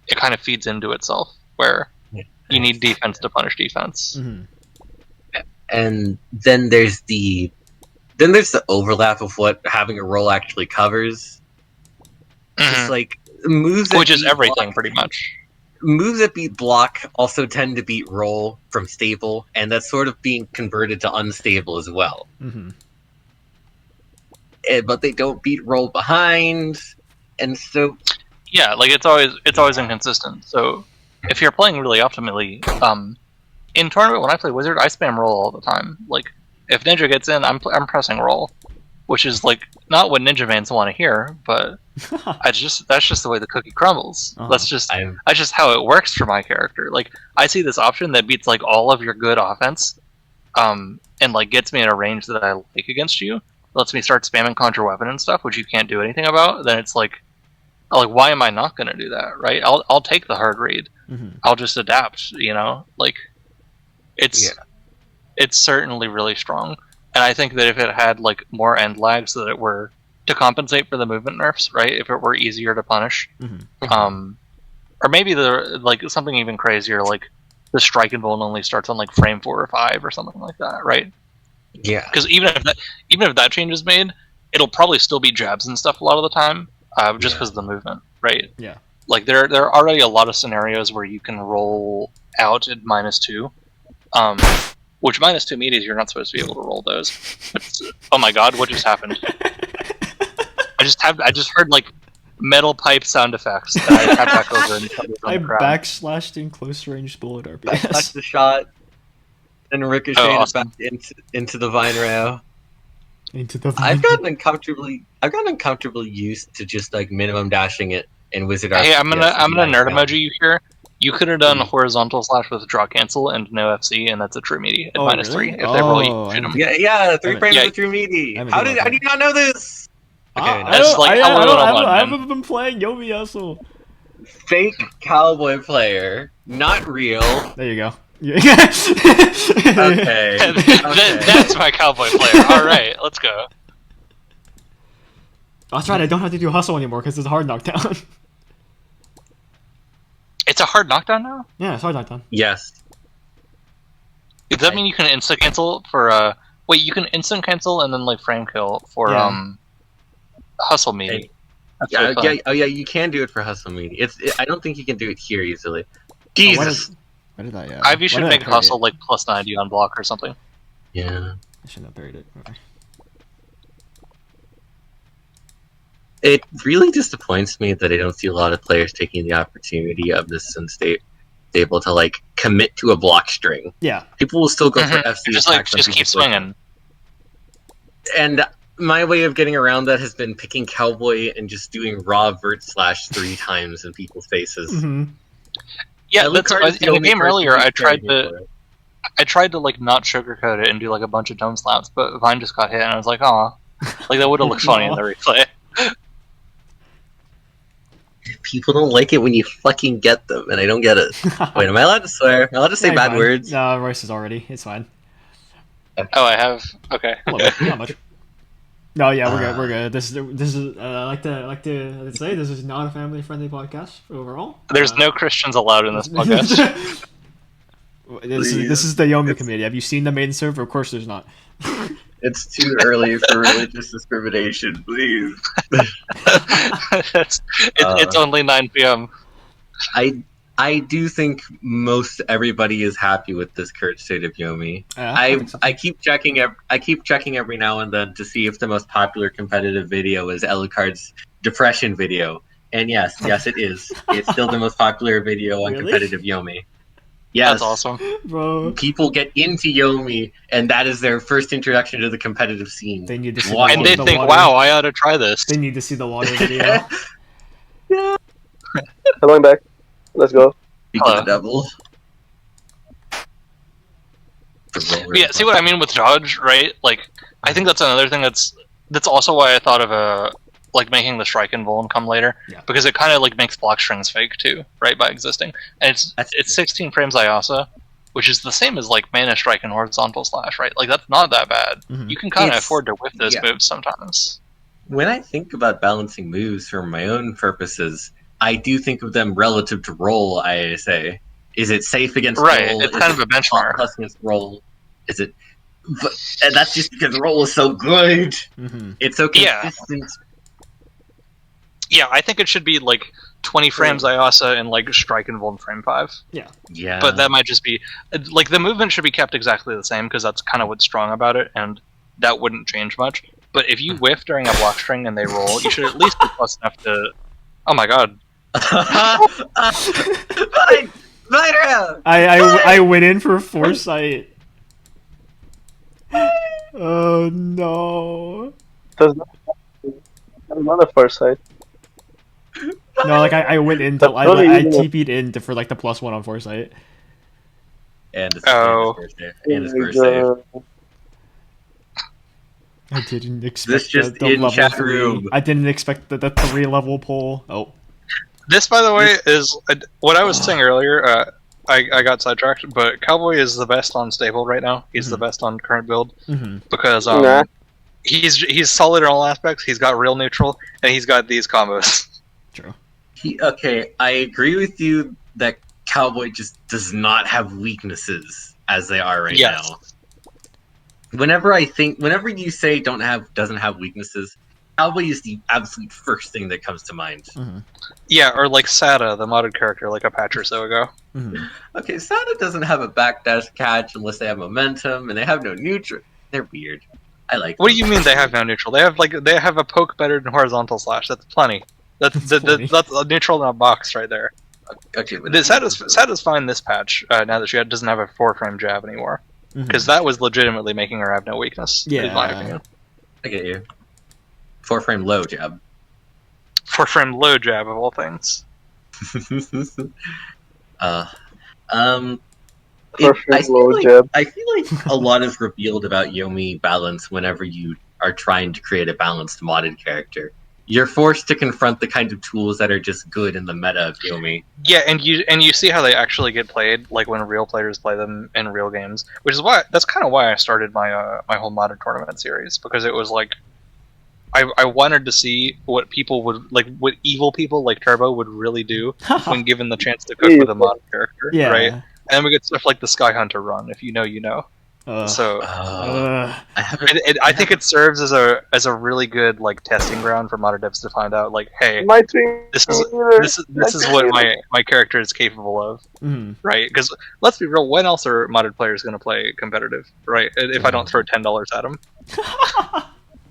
it kind of feeds into itself where you need defense to punish defense. Mm-hmm. And then there's the overlap of what having a roll actually covers. It's like moves that which is everything block, pretty much. Moves that beat block also tend to beat roll from stable, and that's sort of being converted to unstable as well. Mm-hmm. But they don't beat roll behind, and so yeah, like it's always inconsistent. So if you're playing really optimally, in tournament when I play wizard, I spam roll all the time. Like if ninja gets in, I'm pressing roll, which is like not what ninja fans want to hear, but that's just the way the cookie crumbles. That's just how it works for my character. Like I see this option that beats like all of your good offense, and like gets me in a range that I like against you. Lets me start spamming conjure weapon and stuff, which you can't do anything about. Then it's like why am I not going to do that? Right? I'll take the hard read. Mm-hmm. I'll just adapt. You know, like it's certainly really strong. And I think that if it had like more end lag so that it were to compensate for the movement nerfs, right? If it were easier to punish, or maybe something even crazier, like the strike and vuln only starts on like frame 4 or 5 or something like that, right? Yeah. Because even if that change is made, it'll probably still be jabs and stuff a lot of the time, just because of the movement, right? Yeah. Like there are already a lot of scenarios where you can roll out at -2. Which -2 means you're not supposed to be able to roll those. Oh my god, what just happened? I just heard like metal pipe sound effects. And I tapped back over and I backslashed in close range bullet RPS. That's the shot, and ricocheted back into the VineRaio. I've gotten uncomfortably used to just like minimum dashing it in Wizard. Hey, I'm gonna nerd emoji you here. You could have done horizontal slash with draw cancel and no FC, and that's a true meaty at -3. If they roll, you shoot them. Yeah, 3 frames with true meaty. How do you not know this? Okay, I haven't been playing Yomi. Fake cowboy player, not real. There you go. Okay. That's my cowboy player. All right, let's go. That's right. I don't have to do hustle anymore because it's a hard knockdown. It's a hard knockdown now? Yeah, it's hard knockdown. Yes. Does that mean you can instant cancel for wait, you can instant cancel and then like frame kill for hustle meaty. Yeah, you can do it for hustle meaty. I don't think you can do it here easily. Jesus. Why did I? Ivy should make hustle like +90 on block or something. Yeah. I shouldn't have buried it. Okay. It really disappoints me that I don't see a lot of players taking the opportunity of this Sun State able to like commit to a block string. Yeah. People will still go for FC just keep swinging. And my way of getting around that has been picking cowboy and just doing raw vert slash 3 times in people's faces. Mm-hmm. Yeah, that's in the game earlier. I tried to like not sugarcoat it and do like a bunch of dome slaps, but Vine just got hit, and I was like, oh, like that would have looked funny in the replay. people don't like it when you fucking get them, and I don't get it. Wait, am I allowed to swear? Am I allowed to say Yeah, bad fine. words? No, Royce is already. It's fine. Oh, I have. Okay. A little bit, not much. No, yeah, we're good. We're good. This is. I like to say this is not a family friendly podcast overall. There's no Christians allowed in this podcast. This is the Yomi committee. Have you seen the main server? Of course, there's not. It's too early for religious discrimination, please. It's only 9 p.m. I do think most everybody is happy with this current state of Yomi. I keep checking every now and then to see if the most popular competitive video is Elucard's depression video. And yes, it is. It's still the most popular video on competitive Yomi. Yes. That's awesome. Bro. People get into Yomi, and that is their first introduction to the competitive scene. They need to see and they think, wow, I ought to try this. They need to see the water video. Going back. Let's go. Speak of the devil. Yeah, see what I mean with dodge, right? Like, I think that's another thing that's also why I thought of like making the strike and vuln come later, because it kind of like makes block strings fake too, right? By existing, and it's 16 frames IASA, which is the same as like mana strike and horizontal slash, right? Like that's not that bad. Mm-hmm. You can kind of afford to whiff those moves sometimes. When I think about balancing moves for my own purposes, I do think of them relative to roll. I say, is it safe against roll? It's kind of a benchmark. Plus against roll, is it? And that's just because roll is so good. Mm-hmm. It's so consistent. Yeah, I think it should be like 20 frames IASA and like strike and vuln frame 5. Yeah. But that might just be like the movement should be kept exactly the same because that's kind of what's strong about it, and that wouldn't change much. But if you whiff during a block string and they roll, you should at least be plus enough to. Oh my god! I went in for foresight. Oh no! There's not a foresight. No, like I went into I TP'd in for like the +1 on foresight. And his first save. I didn't expect this just the in level chat 3. room. I didn't expect the 3 level pull. Oh. This, by the way, is what I was saying earlier. I got sidetracked, but Cowboy is the best on stable right now. He's the best on current build because he's solid in all aspects. He's got real neutral, and he's got these combos. True. I agree with you that Cowboy just does not have weaknesses as they are right now. Whenever you say doesn't have weaknesses, Cowboy is the absolute first thing that comes to mind. Mm-hmm. Yeah, or like Sada, the modded character, like a patch or so ago. Mm-hmm. Okay, Sada doesn't have a backdash catch unless they have momentum, and they have no neutral. They're weird. I like. What do you mean they have no neutral? They have a poke better than horizontal slash. That's plenty. That's a neutral in a box right there. Okay, but Sada's fine this patch now that she doesn't have a 4-frame jab anymore, because that was legitimately making her have no weakness. In my opinion. I get you. 4-frame low jab. 4-frame low jab of all things. I feel like a lot is revealed about Yomi balance whenever you are trying to create a balanced modded character. You're forced to confront the kind of tools that are just good in the meta of Yomi. Yeah, and you see how they actually get played, like when real players play them in real games, which is that's kind of why I started my my whole modded tournament series, because it was like I wanted to see what people would like, what evil people like Turbo would really do when given the chance to cook with a modded character, right? And then we get stuff like the Sky Hunter run, if you know, you know. I think it serves as a really good like testing ground for modded devs to find out, like, hey, this is what my character is capable of, right? Because let's be real, when else are modded players going to play competitive, right? If I don't throw $10 at them.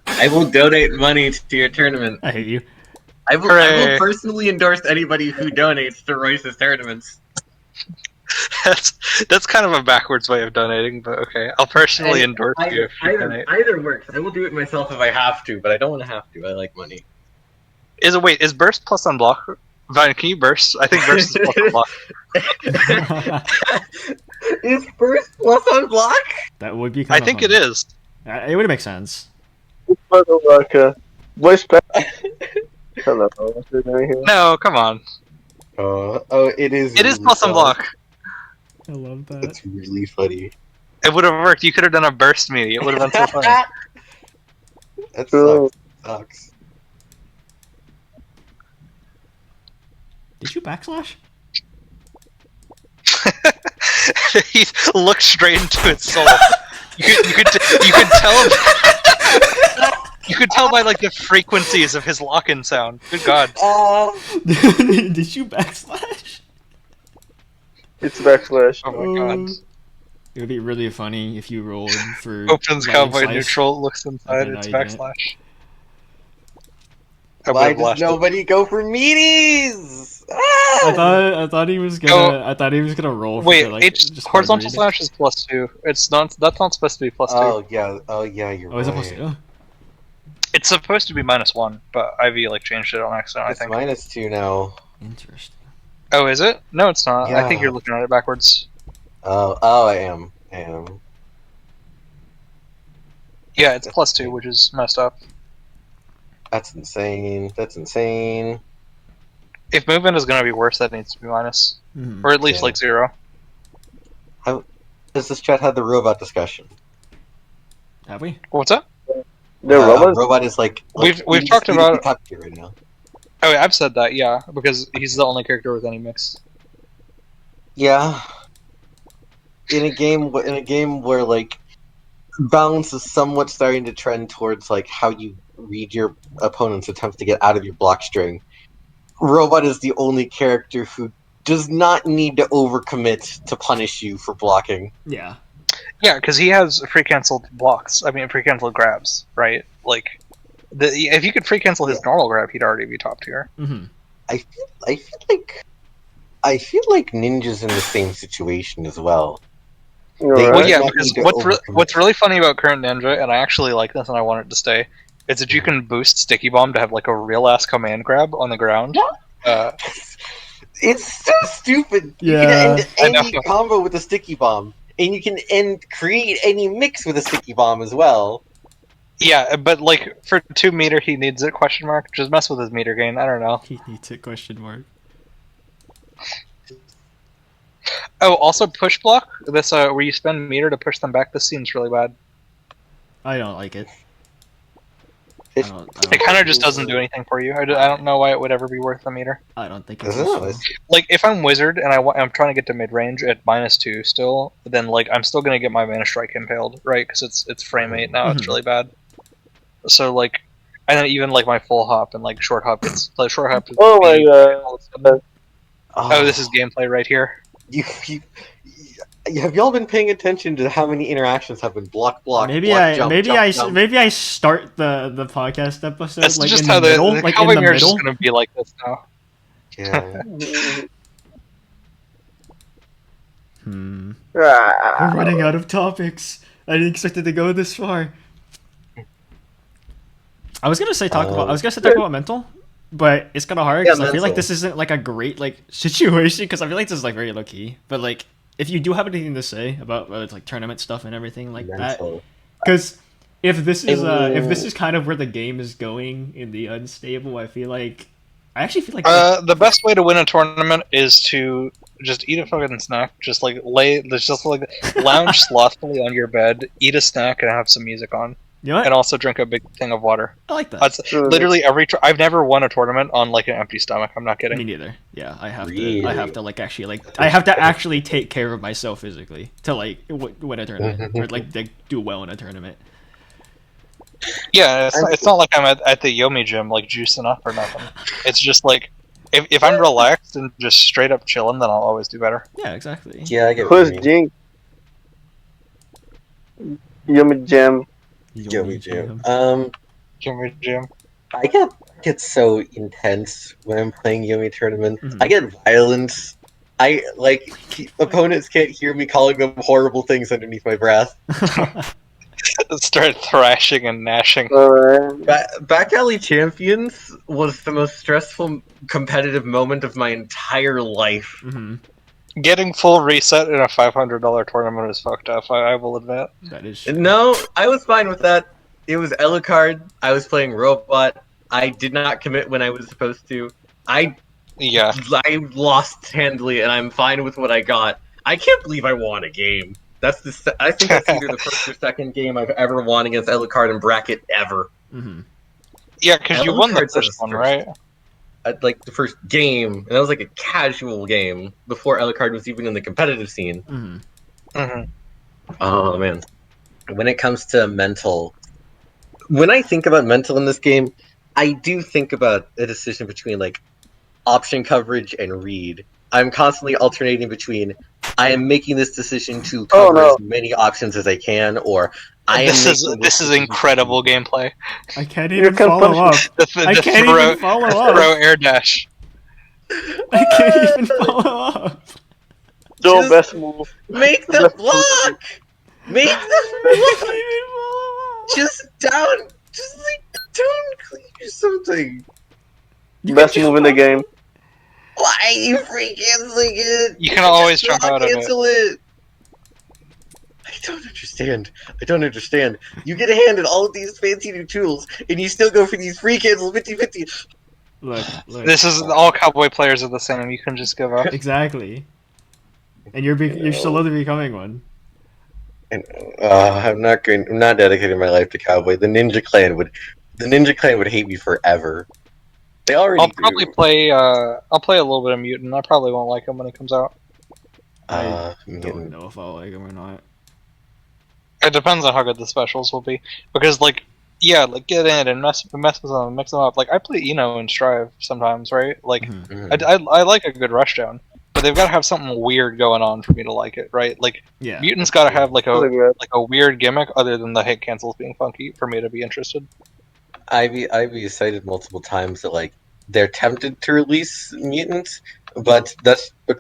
I will donate money to your tournament. I hate you. I will personally endorse anybody who donates to Royce's tournaments. That's kind of a backwards way of donating, but okay. I'll personally endorse you if you donate. Either works. I will do it myself if I have to, but I don't want to have to. I like money. Is burst plus unblock? Vine, can you burst? I think burst is plus unblock. Is burst plus unblock? That would be I think fun. It is. It would make sense. Melowaka. Voice pack. Hello, what's it doing here? No, come on. Oh, it is. It is plus and block. I love that. That's really funny. It would have worked. You could have done a burst me. It would have been so funny. That True. sucks. Did you backslash? He looked straight into its soul. You could tell. You could tell by like the frequencies of his lock-in sound. Good God. Did you backslash? It's backslash. Oh my God. It would be really funny if you rolled for Opens lightning cowboy slice. neutral, looks inside, Okay, it's no, you didn't. backslash. I Why would've does blasted. nobody go for meaties? I thought he was gonna roll for Wait, the, like, H just horizontal hard read. slash is +2. It's not. That's not supposed to be +2. Oh yeah, you're Oh, is it right. supposed to? It's supposed to be -1, but Ivy like changed it on accident. I It's think. -2 now. Interesting. Oh, is it? No, it's not. I think Yeah. you're looking at it backwards. Oh, I am. Yeah, it's +2, which is messed up. That's insane. That's insane. If movement is going to be worse, that needs to be minus, Mhm. or at least Yeah. like 0. Does this chat have the robot discussion? Have we? What's that? The robots? Robot is like We've he's talked leading about- the top tier right now. Oh, yeah, I've said that. Yeah, because he's the only character with any mix. Yeah. In a game where like balance is somewhat starting to trend towards like how you read your opponent's attempts to get out of your block string, Robot is the only character who does not need to overcommit to punish you for blocking. Yeah. Yeah, because he has free canceled blocks. I mean, free canceled grabs, right? Like, if you could free cancel his normal grab, he'd already be top tier. Mm-hmm. I feel like Ninja's in the same situation as well. You're They- right. Well, yeah, might because need to overcommit. what's really funny about current Ninja, and I actually like this and I want it to stay, is that you can boost Sticky Bomb to have like a real ass command grab on the ground. It's so stupid. Yeah, You can end I know. any combo with a sticky bomb, and you can create any mix with a sticky bomb as well. Yeah, but like for 2 meter, he needs it? Question mark. Just mess with his meter gain. I don't know. He needs it? Question mark. Oh, also push block. This where you spend meter to push them back. This seems really bad. I don't like it. It- It kind of just doesn't do anything for you. I don't know why it would ever be worth the meter. I don't think it's I don't know, useful. it's- Like if I'm wizard and I'm trying to get to mid range at -2 still, then like I'm still gonna get my mana strike impaled, right? Because it's frame 8 now. It's Mhm. really bad. So like, and then even like my full hop and like short hop, it's the short hop. Is Oh my B. god. Oh, this is gameplay right here. Have y'all been paying attention to how many interactions have been block? Maybe block, I jump, maybe jump, I jump? maybe I start the podcast episode That's like just in the how middle, the like in Cowboy the Mirror's middle. just gonna be like this now. Yeah. We're running out of topics. I didn't expect it to go this far. I was gonna say talk about mental, but it's kind of hard because I feel like mental. this isn't like a great like situation because I feel like this is like very low key. But like if you do have anything to say about whether it's like tournament stuff and everything like that, Mental. because if this is kind of where the game is going in the unstable, I actually feel like The best way to win a tournament is to just eat a fucking snack. Just like lounge slothfully on your bed, eat a snack, and have some music on, you know what? and also drink a big thing of water. I like that. That's literally I've never won a tournament on like an empty stomach. I'm not Me kidding. neither. Yeah, I have Really? to like actually like I have to actually take care of myself physically to like win a tournament or like do well in a tournament. Yeah, it's not like I'm at the Yomi gym like juicing up or nothing. It's just like if I'm relaxed and just straight up chilling, then I'll always do better. Yeah, exactly. Yeah, I get what Who's you mean. Jing? Yummy Jam. Yomi Jam. Yomi gym. I get so intense when I'm playing Yomi tournament. Mhm. I get violent. I like opponents can't hear me calling them horrible things underneath my breath. Start thrashing and gnashing. Alright. Back Alley Champions was the most stressful competitive moment of my entire life. hmm Getting full reset in a $500 tournament is fucked up. I will admit. That is true. No, I was fine with that. It was Elucard. I was playing Robot. I did not commit when I was supposed to. I Yeah. lost handily, and I'm fine with what I got. I can't believe I won a game. I think that's either the first or second game I've ever won against Alucard and Bracket ever. Mm-hmm. Yeah, because you won the Alucard said first it's one, first. right? Like the first game, and that was like a casual game before Alucard was even in the competitive scene. Mm-hmm. Mm-hmm. Oh man, when it comes to mental, when I think about mental in this game, I do think about a decision between like option coverage and read. I'm constantly alternating between I am making this decision to cover no. as many options as I can, or I am This making is decision incredible to- gameplay. I can't You even can follow up. punch I can't even follow throw up. air dash. I can't even follow up. Joe Just best move. Make the Just- block. Make the I block. can't even follow up. Just like down clear something. Best move in the game. Why are you free canceling it? You can always Just jump out of it. cancel it. I don't understand. You get handed all of these fancy new tools, and you still go for these free cancels 50-50. Look. This is all cowboy players are the same. You can just give up. Exactly. And you're slowly becoming one. And, I'm not dedicating my life to cowboy. The Ninja Clan would hate me forever. They already I'll probably do. play. I'll play a little bit of Mutant. I probably won't like him when it comes out. I don't know if I'll like him or not. It depends on how good the specials will be. Because like, yeah, like get in and mess with them, mix them up. Like I play Eno and Strive sometimes, right? Like Mhm. I like a good rushdown, but they've got to have something weird going on for me to like it, right? Like Yeah. Mutant's got to have like Really a weird gimmick other than the hit cancels being funky for me to be interested. Ivy cited multiple times that like they're tempted to release mutants, but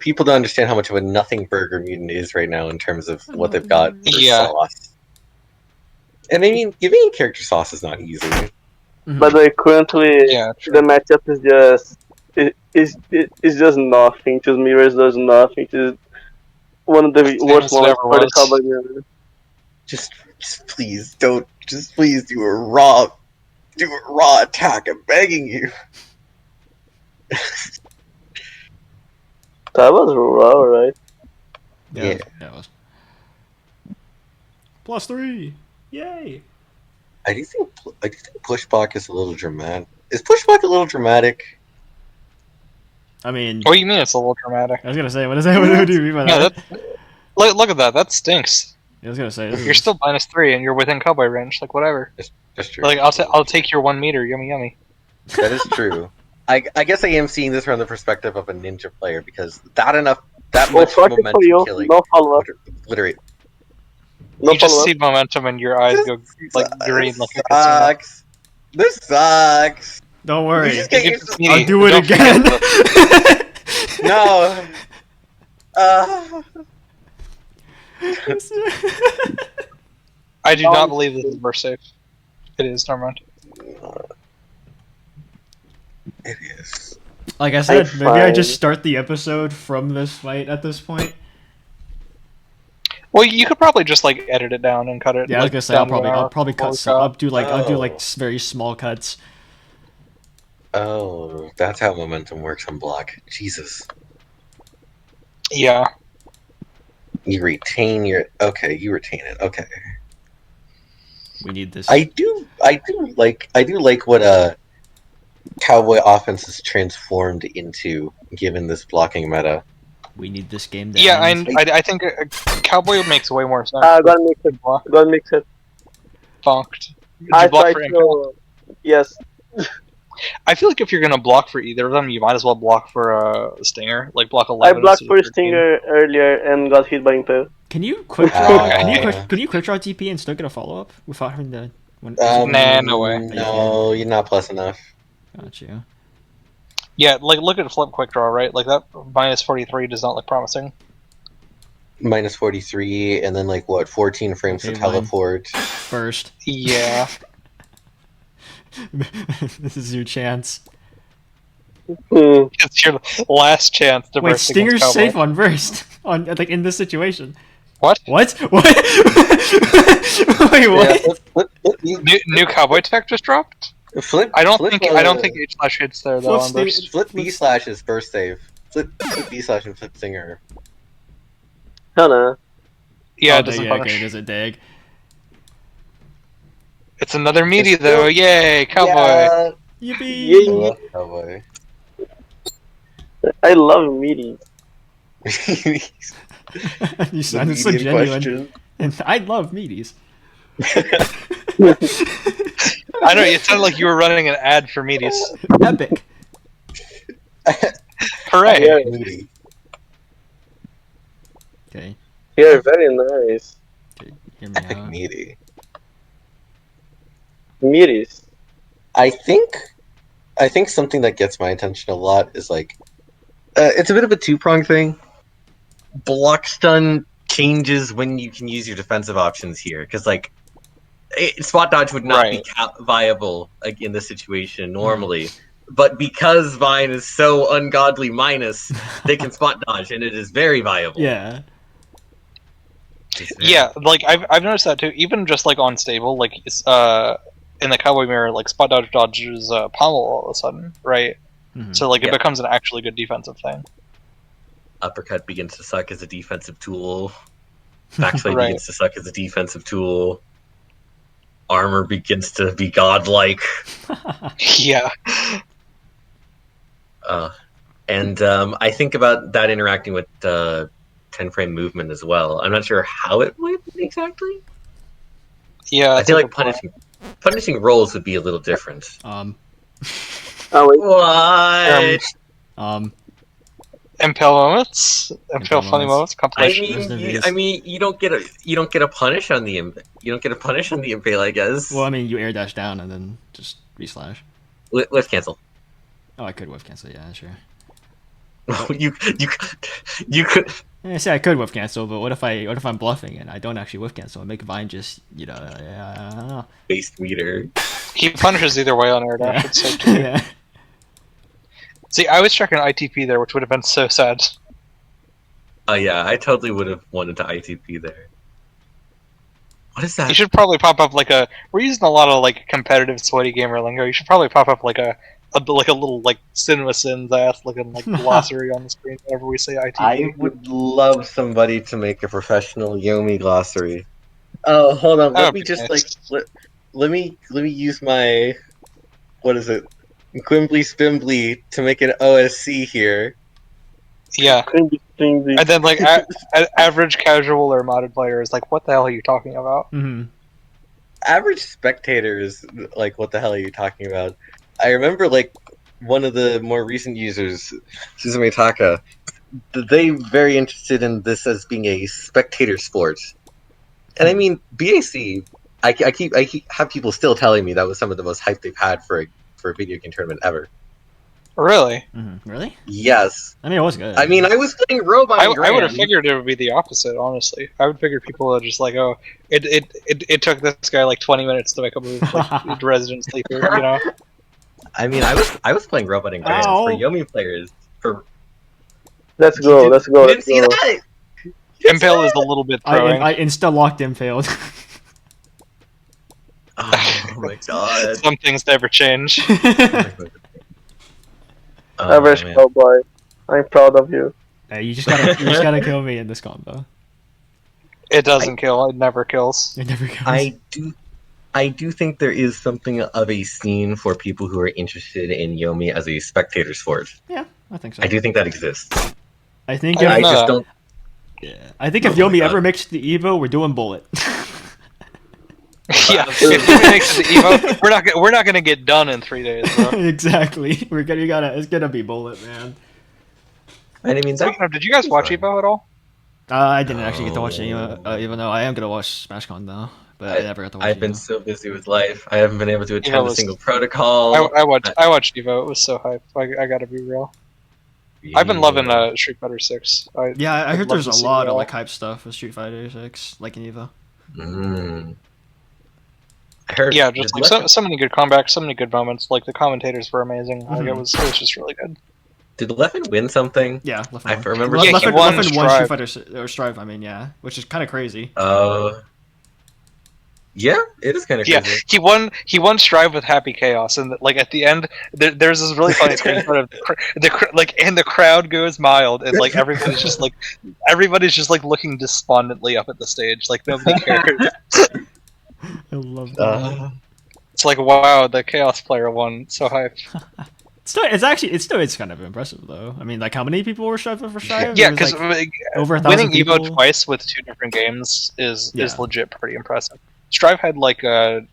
people don't understand how much of a nothing burger mutant is right now in terms of what they've got for Yeah. sauce. And I mean, giving character sauce is not easy. Mhm. But like currently, Yeah, true. the matchup is just nothing. Just mirrors does nothing. Just one of the Same worst as it moments ever for the was. Cowboy Mirror. Just please do a raw attack. I'm begging you. That was raw, right? Yeah. Yeah. It was. +3. Yay. I do think pushback is a little dramatic. Is pushback a little dramatic? I mean, What do you mean it's a little dramatic? I was gonna say, what is that? What do you mean by Yeah, that? look at that. That stinks. I was gonna say, this You're is- still -3 and you're within cowboy range. Like whatever. That's true. Like I'll take your 1 meter. Yummy yummy. That is true. I guess I am seeing this from the perspective of a ninja player because that Well, much fuck it for momentum you. killing No follow up. would obliterate. No You just follow up. see momentum and your eyes go like green, like a casino. sucks. This sucks. Don't You worry. just get You used get- to- I'll do it Don't forget again. No. I do not believe this is burst safe. It is, never mind. It is. Like I said, I'm maybe I fine. just start the episode from this fight at this point. Well, you could probably just like edit it down and cut it. Yeah, I was like, gonna say down to an I'll hour probably before cut we some. go. I'll do like Oh. very small cuts. Oh, that's how momentum works on block. Jesus. Yeah. You retain it. Okay. We need this. I do like what Cowboy offense has transformed into given this blocking meta. We need this game to Yeah, end. I think Cowboy makes way more sense. Gotta mix it. Block Gotta mix it. bonked. Did I you block tried for impact? to. Yes. I feel like if you're gonna block for either of them, you might as well block for Stinger. Like block I 11. blocked instead for of 13. Stinger earlier and got hit by Impel. Can you quick draw? Uh, Can you quick draw TP and still get a follow up without having to? Nah, no way. No, you're not plus enough. Got you. Yeah, like look at flip quick draw, right? Like that -43 does not look promising. Minus 43, and then like what? 14 frames Okay, to fine. teleport. First, Yeah. this is your chance. Hmm. It's your last chance to Wait, burst Stinger's against Cowboy. safe on burst on like in this situation. What? What? What? Wait, what? Yeah, New Cowboy tech just dropped? Flip. I don't flip, think H slash hits there though. Flip On burst. state- Flip B slash is burst save. Flip B slash and flip Singer. Hell no. Yeah, Oh, it doesn't yeah, punish. okay, does it dig? It's another meaty It's though. still- Yay, cowboy! Yeah. Yippee! Yeah. I love Cowboy. I love meaties. You sounded so Median genuine. question. And I love meaties. I know it sounded like you were running an ad for meaties. Epic. Hooray! Yeah. Meaty. Okay, You're very nice. hear me out. Meaty. Meaties. I think something that gets my attention a lot is like, it's a bit of a two-pronged thing. Block stun changes when you can use your defensive options here, because like, spot dodge would not be viable like, in this situation normally. But because Vine is so ungodly minus, they can spot dodge, and it is very viable. Yeah. Yeah, like I've noticed that too. Even just like on stable, like in the cowboy mirror, like spot dodge dodges pommel all of a sudden, right? Mhm. So like it Yeah. becomes an actually good defensive thing. Uppercut begins to suck as a defensive tool. Backslide Right. begins to suck as a defensive tool. Armor begins to be godlike. Yeah. And I think about that interacting with 10-frame movement as well. I'm not sure how it would exactly. Yeah. I that's feel a like good point. punishing rolls would be a little different. Oh wait. What? Impale moments, impale funny moments. moments, I compilation. mean, you don't get a punish on the impale, I guess. Well, I mean, you air dash down and then just re-slash. Let's cancel. Oh, I could whiff cancel, yeah, sure. you could. I say I could whiff cancel, but what if I'm bluffing and I don't actually whiff cancel and make Vine just, I don't know. Base meter. He punishes either way on air dash. Yeah. It's so true. Yeah. See, I was checking ITP there, which would have been so sad. Oh yeah, I totally would have wanted to ITP there. What is that? You should probably pop up like a. We're using a lot of like competitive sweaty gamer lingo. You should probably pop up like a little like Cinema Sins ass looking like glossary on the screen whenever we say ITP. I would love somebody to make a professional Yomi glossary. Oh, hold on. That Let would me be just nice. let me use my, what is it, Quimbly Spimbly to make an OSC here. Yeah, Cringy, cringy. and then like average casual or modded player is like, what the hell are you talking about? Mm-hmm. Average spectators, like, what the hell are you talking about? I remember, like, one of the more recent users, Suzume Taka, they very interested in this as being a spectator sport. And I mean, BAC, I keep have people still telling me that was some of the most hype they've had for a video game tournament ever. Really? Mm-hmm. Really? Yes. I mean, it was good. I mean, I was playing Robot I would have Grand. figured it would be the opposite. Honestly, I would figure people are just like, oh, it took this guy like 20 minutes to make a move, like Resident Sleeper, you know? I mean, I was playing Robot and Grand Ow. for Yomi players. For Let's go. Let's go. You didn't Let's see go. that? Impale is a little bit throwing. I insta locked impaled. Oh my god. Some things never change. Average man. cowboy. I'm proud of you. Hey, you just gotta kill me in this combo. It doesn't kill. It never kills. It never kills. I do think there is something of a scene for people who are interested in Yomi as a spectator sport. Yeah, I think so. I do think that exists. I think I if, don't know. just don't. yeah, I think if Oh my Yomi God. ever makes the Evo, we're doing bullet. Yeah, if it makes it to Evo, we're not gonna get done in 3 days, bro. Exactly. It's gonna be bullet, man. And I mean, that, Speaking of, did you guys watch Evo at all? I didn't actually get to watch Evo, even though I am gonna watch SmashCon though. But I never got to watch I've Evo. been so busy with life, I haven't been able to attend Evo a was- single protocol. I watched Evo. It was so hype. I gotta be real. I've been loving Street Fighter 6. Yeah, I I'd heard love there's to a see lot it of all. like hype stuff with Street Fighter 6, like in Evo. I heard. Yeah, just like so many good comebacks, so many good moments. Like the commentators were amazing. Like Mhm. it was just really good. Did Leffen win something? Yeah, Leffen I won. remember. Yeah, he Leffen won won Strive. Street Fighter or Strive. I mean, yeah, which is kind of crazy. Yeah, it is kind of Yeah, crazy. he won Strive with Happy Chaos, and like at the end, there's this really funny screenshot of and the crowd goes mild, and like everybody's just like looking despondently up at the stage, like nobody cares. I love that. It's like, wow, the Chaos player won, so hyped. It's kind of impressive though. I mean, like how many people were striving for Strive? Yeah, It was, because like, over 1,000 winning people. Evo twice with 2 different games is Yeah. legit pretty impressive. Strive had like I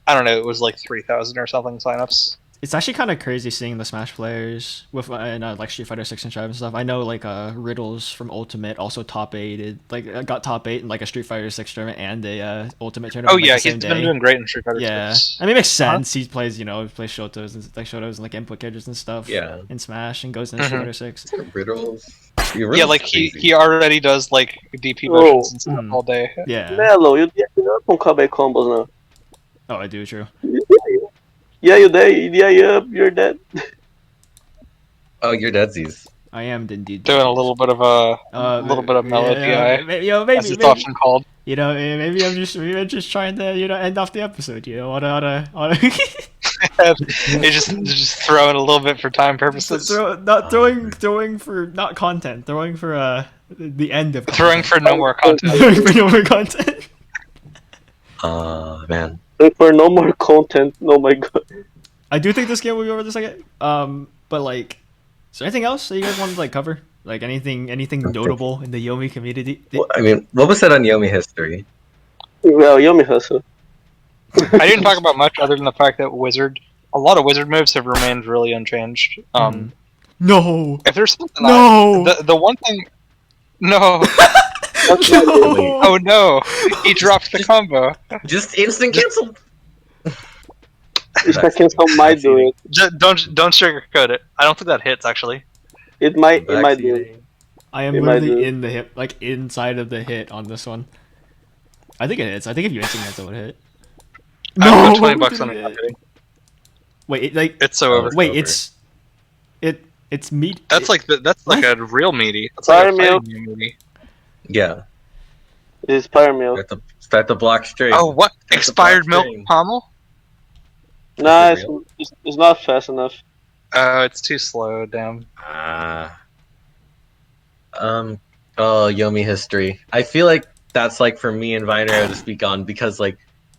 don't know, it was like 3,000 or something signups. It's actually kind of crazy seeing the Smash players with like Street Fighter 6 and Strive and stuff. I know like Riddles from Ultimate also top 8'd, like got top 8 in like a Street Fighter 6 tournament and a Ultimate tournament. Oh like, yeah, the same he's day. been doing great in Street Fighter. Yeah, 6. I mean, it makes sense. He plays, he plays Shotos and like input characters and stuff. Yeah. In Smash and goes into Street Fighter 6. Riddles. Yeah, like he already does like DP Oh. motions and stuff all day. Yeah. Melo, you up on callback combos now. Oh, I do. True. Yeah, you're dead. Yeah, you're dead. Oh, you're deadsies. I am indeed Doing a little bit of mellow DI, Maybe, as it's often called. Maybe I'm just trying to end off the episode. On a It's just throwing a little bit for time purposes. throwing for not content, throwing for the end of content. Throwing for no more content. Throwing for no more content. Man. For no more content. Oh my god. I do think this game will be over the second. But like, is there anything else that you guys wanted to like cover? Like anything notable in the Yomi community? Well, I mean, what was said on Yomi history? Well, Yomi Hustle. I didn't talk about much other than the fact that a lot of Wizard moves have remained really unchanged. No. If there's something the one thing, no. No. Oh no, he dropped the combo. Just instant cancel. If I cancel, might do it. Don't sugarcoat it. I don't think that hits actually. It might do it. I am It might literally do. in the hit, like inside of the hit on this one. I think it hits. I think if you instant cancel, it would hit. I put $20 on it. Wait, It's so over. Wait, over. it's meat. That's like a real meaty. That's Fire like a milk. fighting meaty. Yeah. It's Fire Mill. Start the block straight. Oh, what? That's Expired the milk block string. pommel? Nah, Is it it's not fast enough. It's too slow. Damn. Yomi history. I feel like that's like for me and VineRaio to speak on because like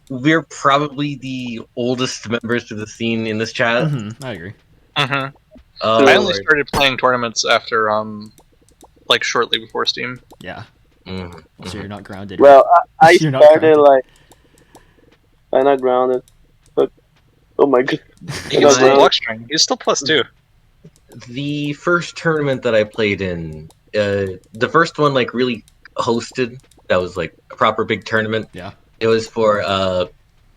we're probably the oldest members to the scene in this chat. I agree. Mm-hmm. Oh, I only started playing tournaments after like shortly before Steam. Yeah. Mm-hmm. So you're not grounded. Well, I You're not started grounded. like I'm not grounded. But oh my god. You I can got still grounded. block string. You're still +2. The first tournament that I played in, the first one like really hosted. That was like a proper big tournament. Yeah. It was for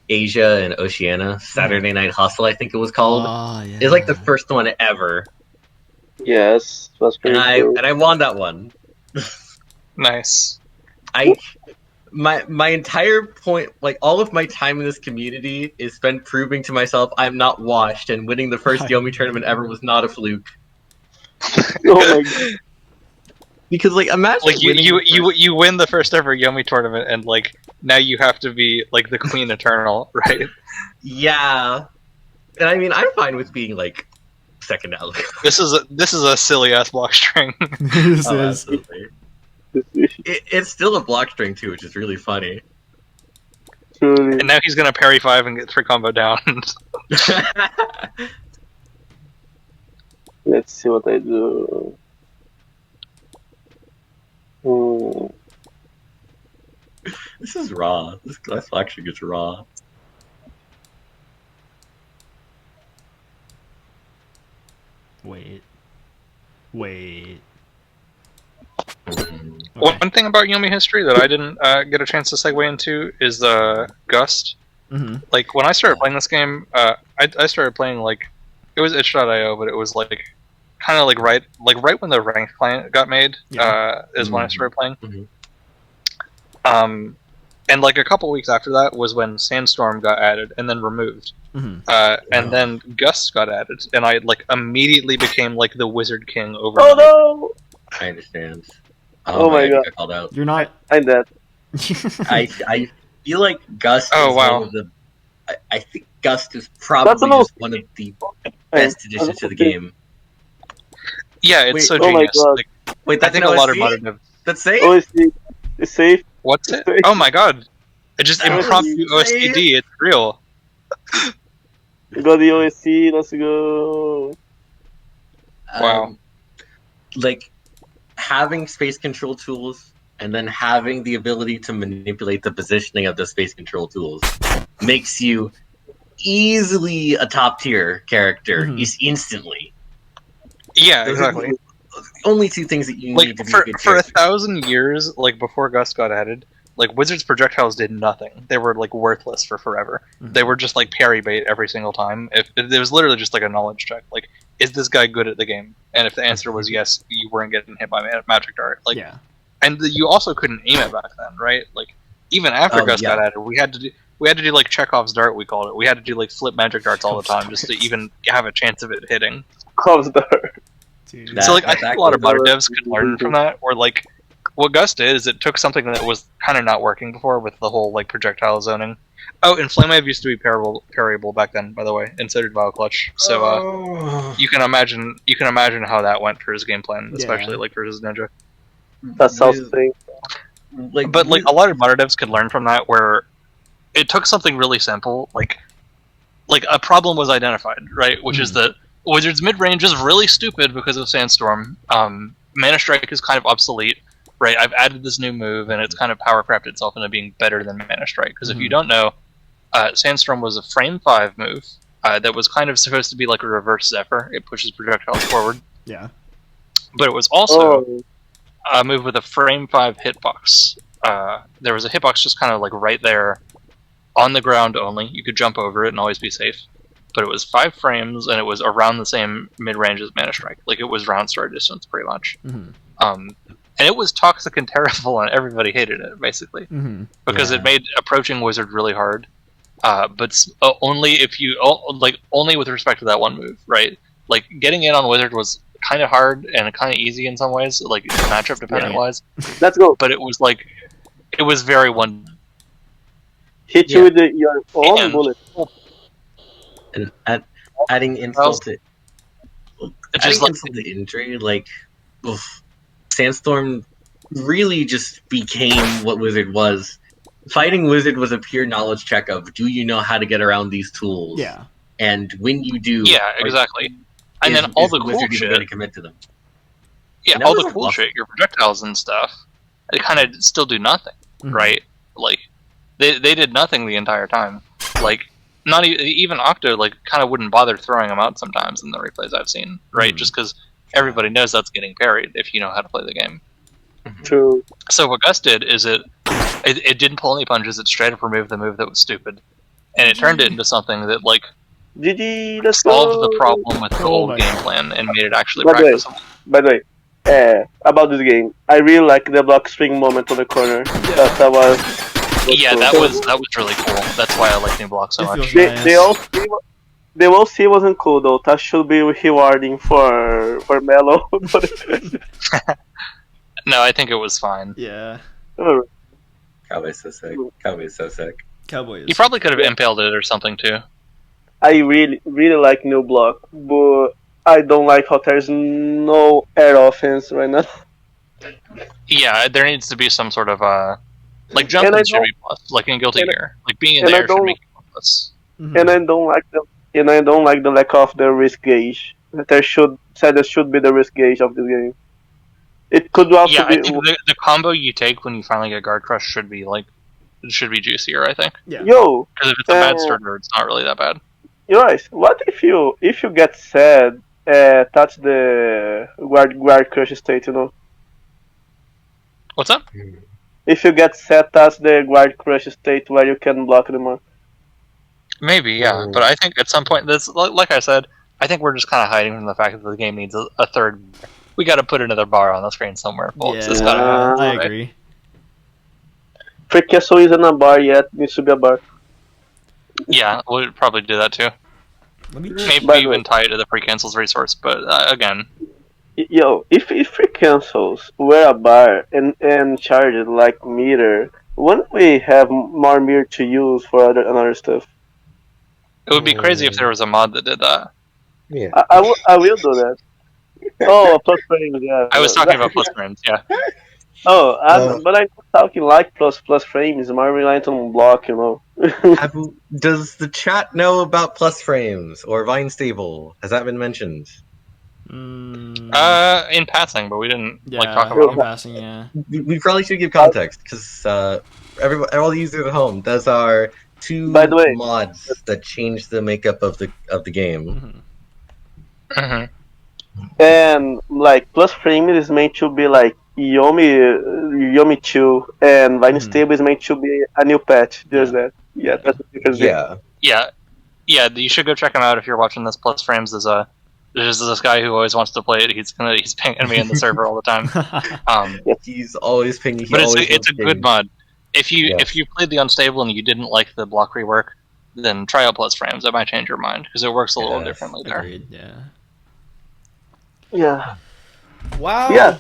Asia and Oceania. Saturday Night Hustle, I think it was called. Oh, yeah. It's like the first one ever, Yes, that's and pretty cool. I won that one. Nice. My entire point, like all of my time in this community, is spent proving to myself I'm not washed, and winning the first Yomi tournament ever was not a fluke. Oh my god. Because like imagine Like winning the first- you win the first ever Yomi tournament, and like now you have to be like the Queen Eternal, right? Yeah, and I mean I'm fine with being like second out. This is a silly ass block string. This Oh, is. absolutely. It's still a block string too, which is really funny. Truly. And now he's gonna parry 5 and get 3 combo down. Let's see what I do. This is raw. This actually gets raw. Wait. Mhm. Okay. One thing about Yomi history that I didn't get a chance to segue into is Gust. Like when I started playing this game, I started playing like it was itch.io, but it was like kind of like right when the ranked client got made. Yeah. Is when I started playing. Mhm. And like a couple weeks after that was when Sandstorm got added and then removed. And then Gust got added, and I like immediately became like the Wizard King overnight. Oh I understand. Oh my I think God. I called out. You're not. no! I'm dead. I feel like Gust Oh, is wow. one of the. I think Gust is probably just one of the best additions to the game. Yeah, it's Wait, so oh my genius. God. Like, Wait, I that's think an a lot of OSC? modern devs. That's safe? OSC. It's safe. What's it? Oh my god! It just That's impromptu safe. OSTD. It's real. We got the OSC. Let's go. Wow. Like, having space control tools and then having the ability to manipulate the positioning of the space control tools makes you easily a top tier character instantly. Yeah, Those are exactly. the only two things that you Like need to be for a good for character. 1,000 years, like before Gus got added, like Wizard's projectiles did nothing. They were like worthless for forever. They were just like parry bait every single time. If it was literally just like a knowledge check, like is this guy good at the game? And if the answer was yes, you weren't getting hit by magic dart. Like, Yeah. and you also couldn't aim it back then, right? Like even after Gus got added, we had to do like Chekhov's dart, we called it. We had to do like flip magic darts all the time just to even have a chance of it hitting. Comes there. Dude. So like I think a lot of modern cool. devs could learn from that, or like what Gus did is it took something that was kind of not working before with the whole like projectile zoning. Oh, and Flame Wave used to be parryable back then, by the way, and so did Vile Clutch. So you can imagine how that went for his game plan, especially like for his ninja. That sounds thing. But like a lot of modern devs could learn from that, where it took something really simple, like a problem was identified, right? Which is that Wizard's mid range is really stupid because of Sandstorm. Mana Strike is kind of obsolete, right? I've added this new move, and it's kind of power crafted itself into being better than Mana Strike. Because if you don't know, Sandstorm was a frame 5 move that was kind of supposed to be like a reverse Zephyr. It pushes projectiles forward. Yeah. But it was also a move with a frame 5 hitbox. There was a hitbox just kind of like right there on the ground only. You could jump over it and always be safe. But it was 5 frames, and it was around the same mid-range as Mana Strike. Like, it was round sword distance, pretty much. And it was toxic and terrible, and everybody hated it, basically. Because it made approaching Wizard really hard. But only if you... only with respect to that one move, right? Like, getting in on Wizard was kind of hard and kind of easy in some ways, like, matchup dependent-wise. Let's go. But it was, like... It was very one... Hit you with your own bullet. And adding insult to insult to injury, like Sandstorm really just became what Wizard was. Fighting Wizard was a pure knowledge check of, do you know how to get around these tools? Yeah. And when you do, exactly. And then all the cool shit. Going to commit to them? Yeah, all the cool shit, your projectiles and stuff, they kind of still do nothing, right? Like, they did nothing the entire time. Like, not even Octo, like, kind of wouldn't bother throwing them out sometimes in the replays I've seen, right? Just because everybody knows that's getting parried if you know how to play the game. True. So what Gus did is it didn't pull any punches. It straight up removed the move that was stupid, and it turned it into something that like solved the problem with the old game plan and made it actually practicable. By the way, about this game, I really like the block string moment on the corner. That was that was really cool. That's why I like new block so much. The OC wasn't cool though. That should be rewarding for Mellow. No, I think it was fine. Yeah. Cowboy's so sick. Cowboy's so sick. Cowboy. You probably could have impaled it or something too. I really like new block, but I don't like how there's no air offense right now. Yeah, there needs to be some sort of like jumping should be plus, like in Guilty Gear. Like being in the air should make you plus. And I don't like the lack of the risk gauge. There should be the risk gauge of the game. It could also be. I think the combo you take when you finally get Guard Crush should be juicier. I think. Yeah. Yo. Because if it's a bad starter, it's not really that bad. You're right. What if you get sad, touch the guard crush state? You know. What's up? If you get sad, touch the guard crush state where you can block anymore. Maybe, yeah. But I think at some point, this, like I said, I think we're just kind of hiding from the fact that the game needs a third. We got to put another bar on the screen somewhere, folks. Yeah, it's gotta happen, I agree. Free Castle isn't a bar yet. Needs to be a bar. Yeah, we'll probably do that too. Maybe even tie it to the free cancels resource, but again. Yo, if free cancels were a bar and charged like meter, wouldn't we have more mirror to use for other stuff? It would be crazy if there was a mod that did that. Yeah. I will do that. Oh, plus frames, yeah. I was talking about plus frames, yeah. But I'm talking like plus frames, more reliant on block, Does the chat know about plus frames or Vine stable? Has that been mentioned? In passing, but we didn't talk about in them. passing, yeah. We probably should give context because all the users at home, those are two By the way, mods that change the makeup of the game. And like plus frame is meant to be like Yomi 2, and Vine stable is meant to be a new patch. Just that. Yeah, that's what you can say. Yeah. You should go check him out if you're watching this. Plus frames is there's this guy who always wants to play it. He's pinging me in the server all the time. He's always pinging. But it's a good mod. If you played the unstable and you didn't like the block rework, then try out plus frames. That might change your mind because it works a little differently there. Agreed, yeah. Yeah. Wow. Yeah.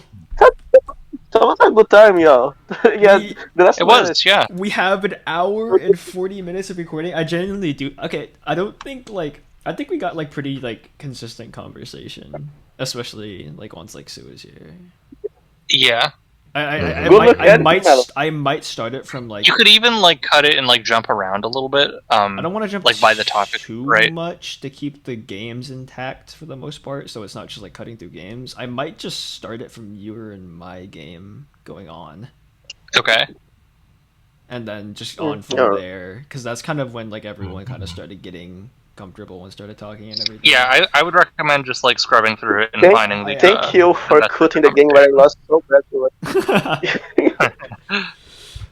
So it was a good time, y'all. It was. Yeah. We have an hour and 40 minutes of recording. I genuinely do. Okay, I think we got like pretty like consistent conversation, especially like once like Sue is here. Yeah. I might start it from like. You could even like cut it and like jump around a little bit. I don't want to jump like by the topic too much to keep the games intact for the most part, so it's not just like cutting through games. I might just start it from your and my game going on. Okay. And then just on from there, because that's kind of when like everyone kind of started getting comfortable and started talking and everything. Yeah, I would recommend just like scrubbing through it and finding the. Thank you for cutting the game where I lost so badly.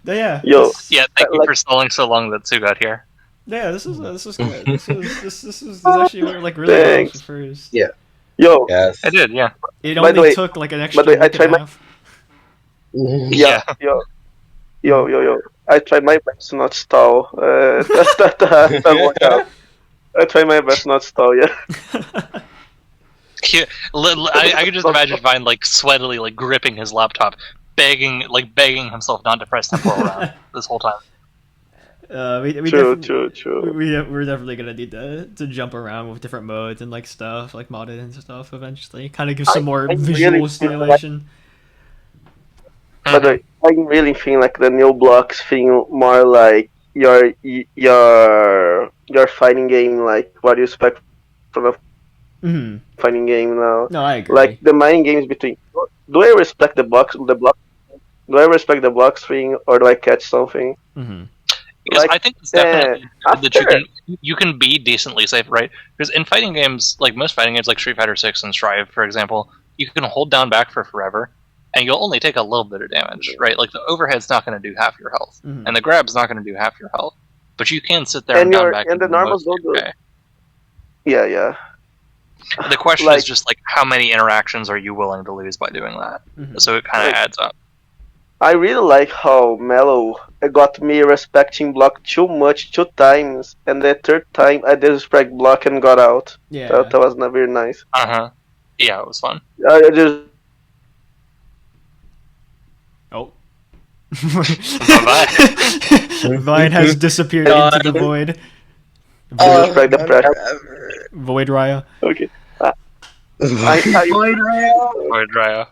Yeah. Yo. Yeah, thank you for stalling so long that Sue got here. Yeah, this is good. This is actually like really well for first. Yeah. Yo. Yes. I did. Yeah. It only took like an extra week and a half. Yeah. Yo. I tried my best to not stall. That worked out. I try my best not to stall, yeah. I could just imagine Vine like sweatily like gripping his laptop, begging himself not to press temporal around this whole time. True. We're definitely gonna need to jump around with different modes and like stuff, like modded and stuff eventually. Kind of give some more visual stimulation. But I'm really feeling like the new blocks feel more like your fighting game, like what do you expect from a fighting game now? No, I agree. Like the mind games between. Do I respect the block? Do I respect the blocks thing, or do I catch something? Because I think it's definitely that you can be decently safe, right? Because in fighting games, like most fighting games, like Street Fighter 6 and Strive, for example, you can hold down back for forever, and you'll only take a little bit of damage, right? Like the overhead's not going to do half your health, and the grab's not going to do half your health, but you can sit there and down back. And the normals don't do it. Yeah. The question is just like how many interactions are you willing to lose by doing that? So it kind of adds up. I really like how Mellow got me respecting block too much 2 times, and the 3rd time I disrespect block and got out. Yeah, that was not very nice. Yeah, it was fun. I just. Oh. Bye-bye. Vine has disappeared into the void. Disrespect the pressure. VineRaio. Okay. VineRaio.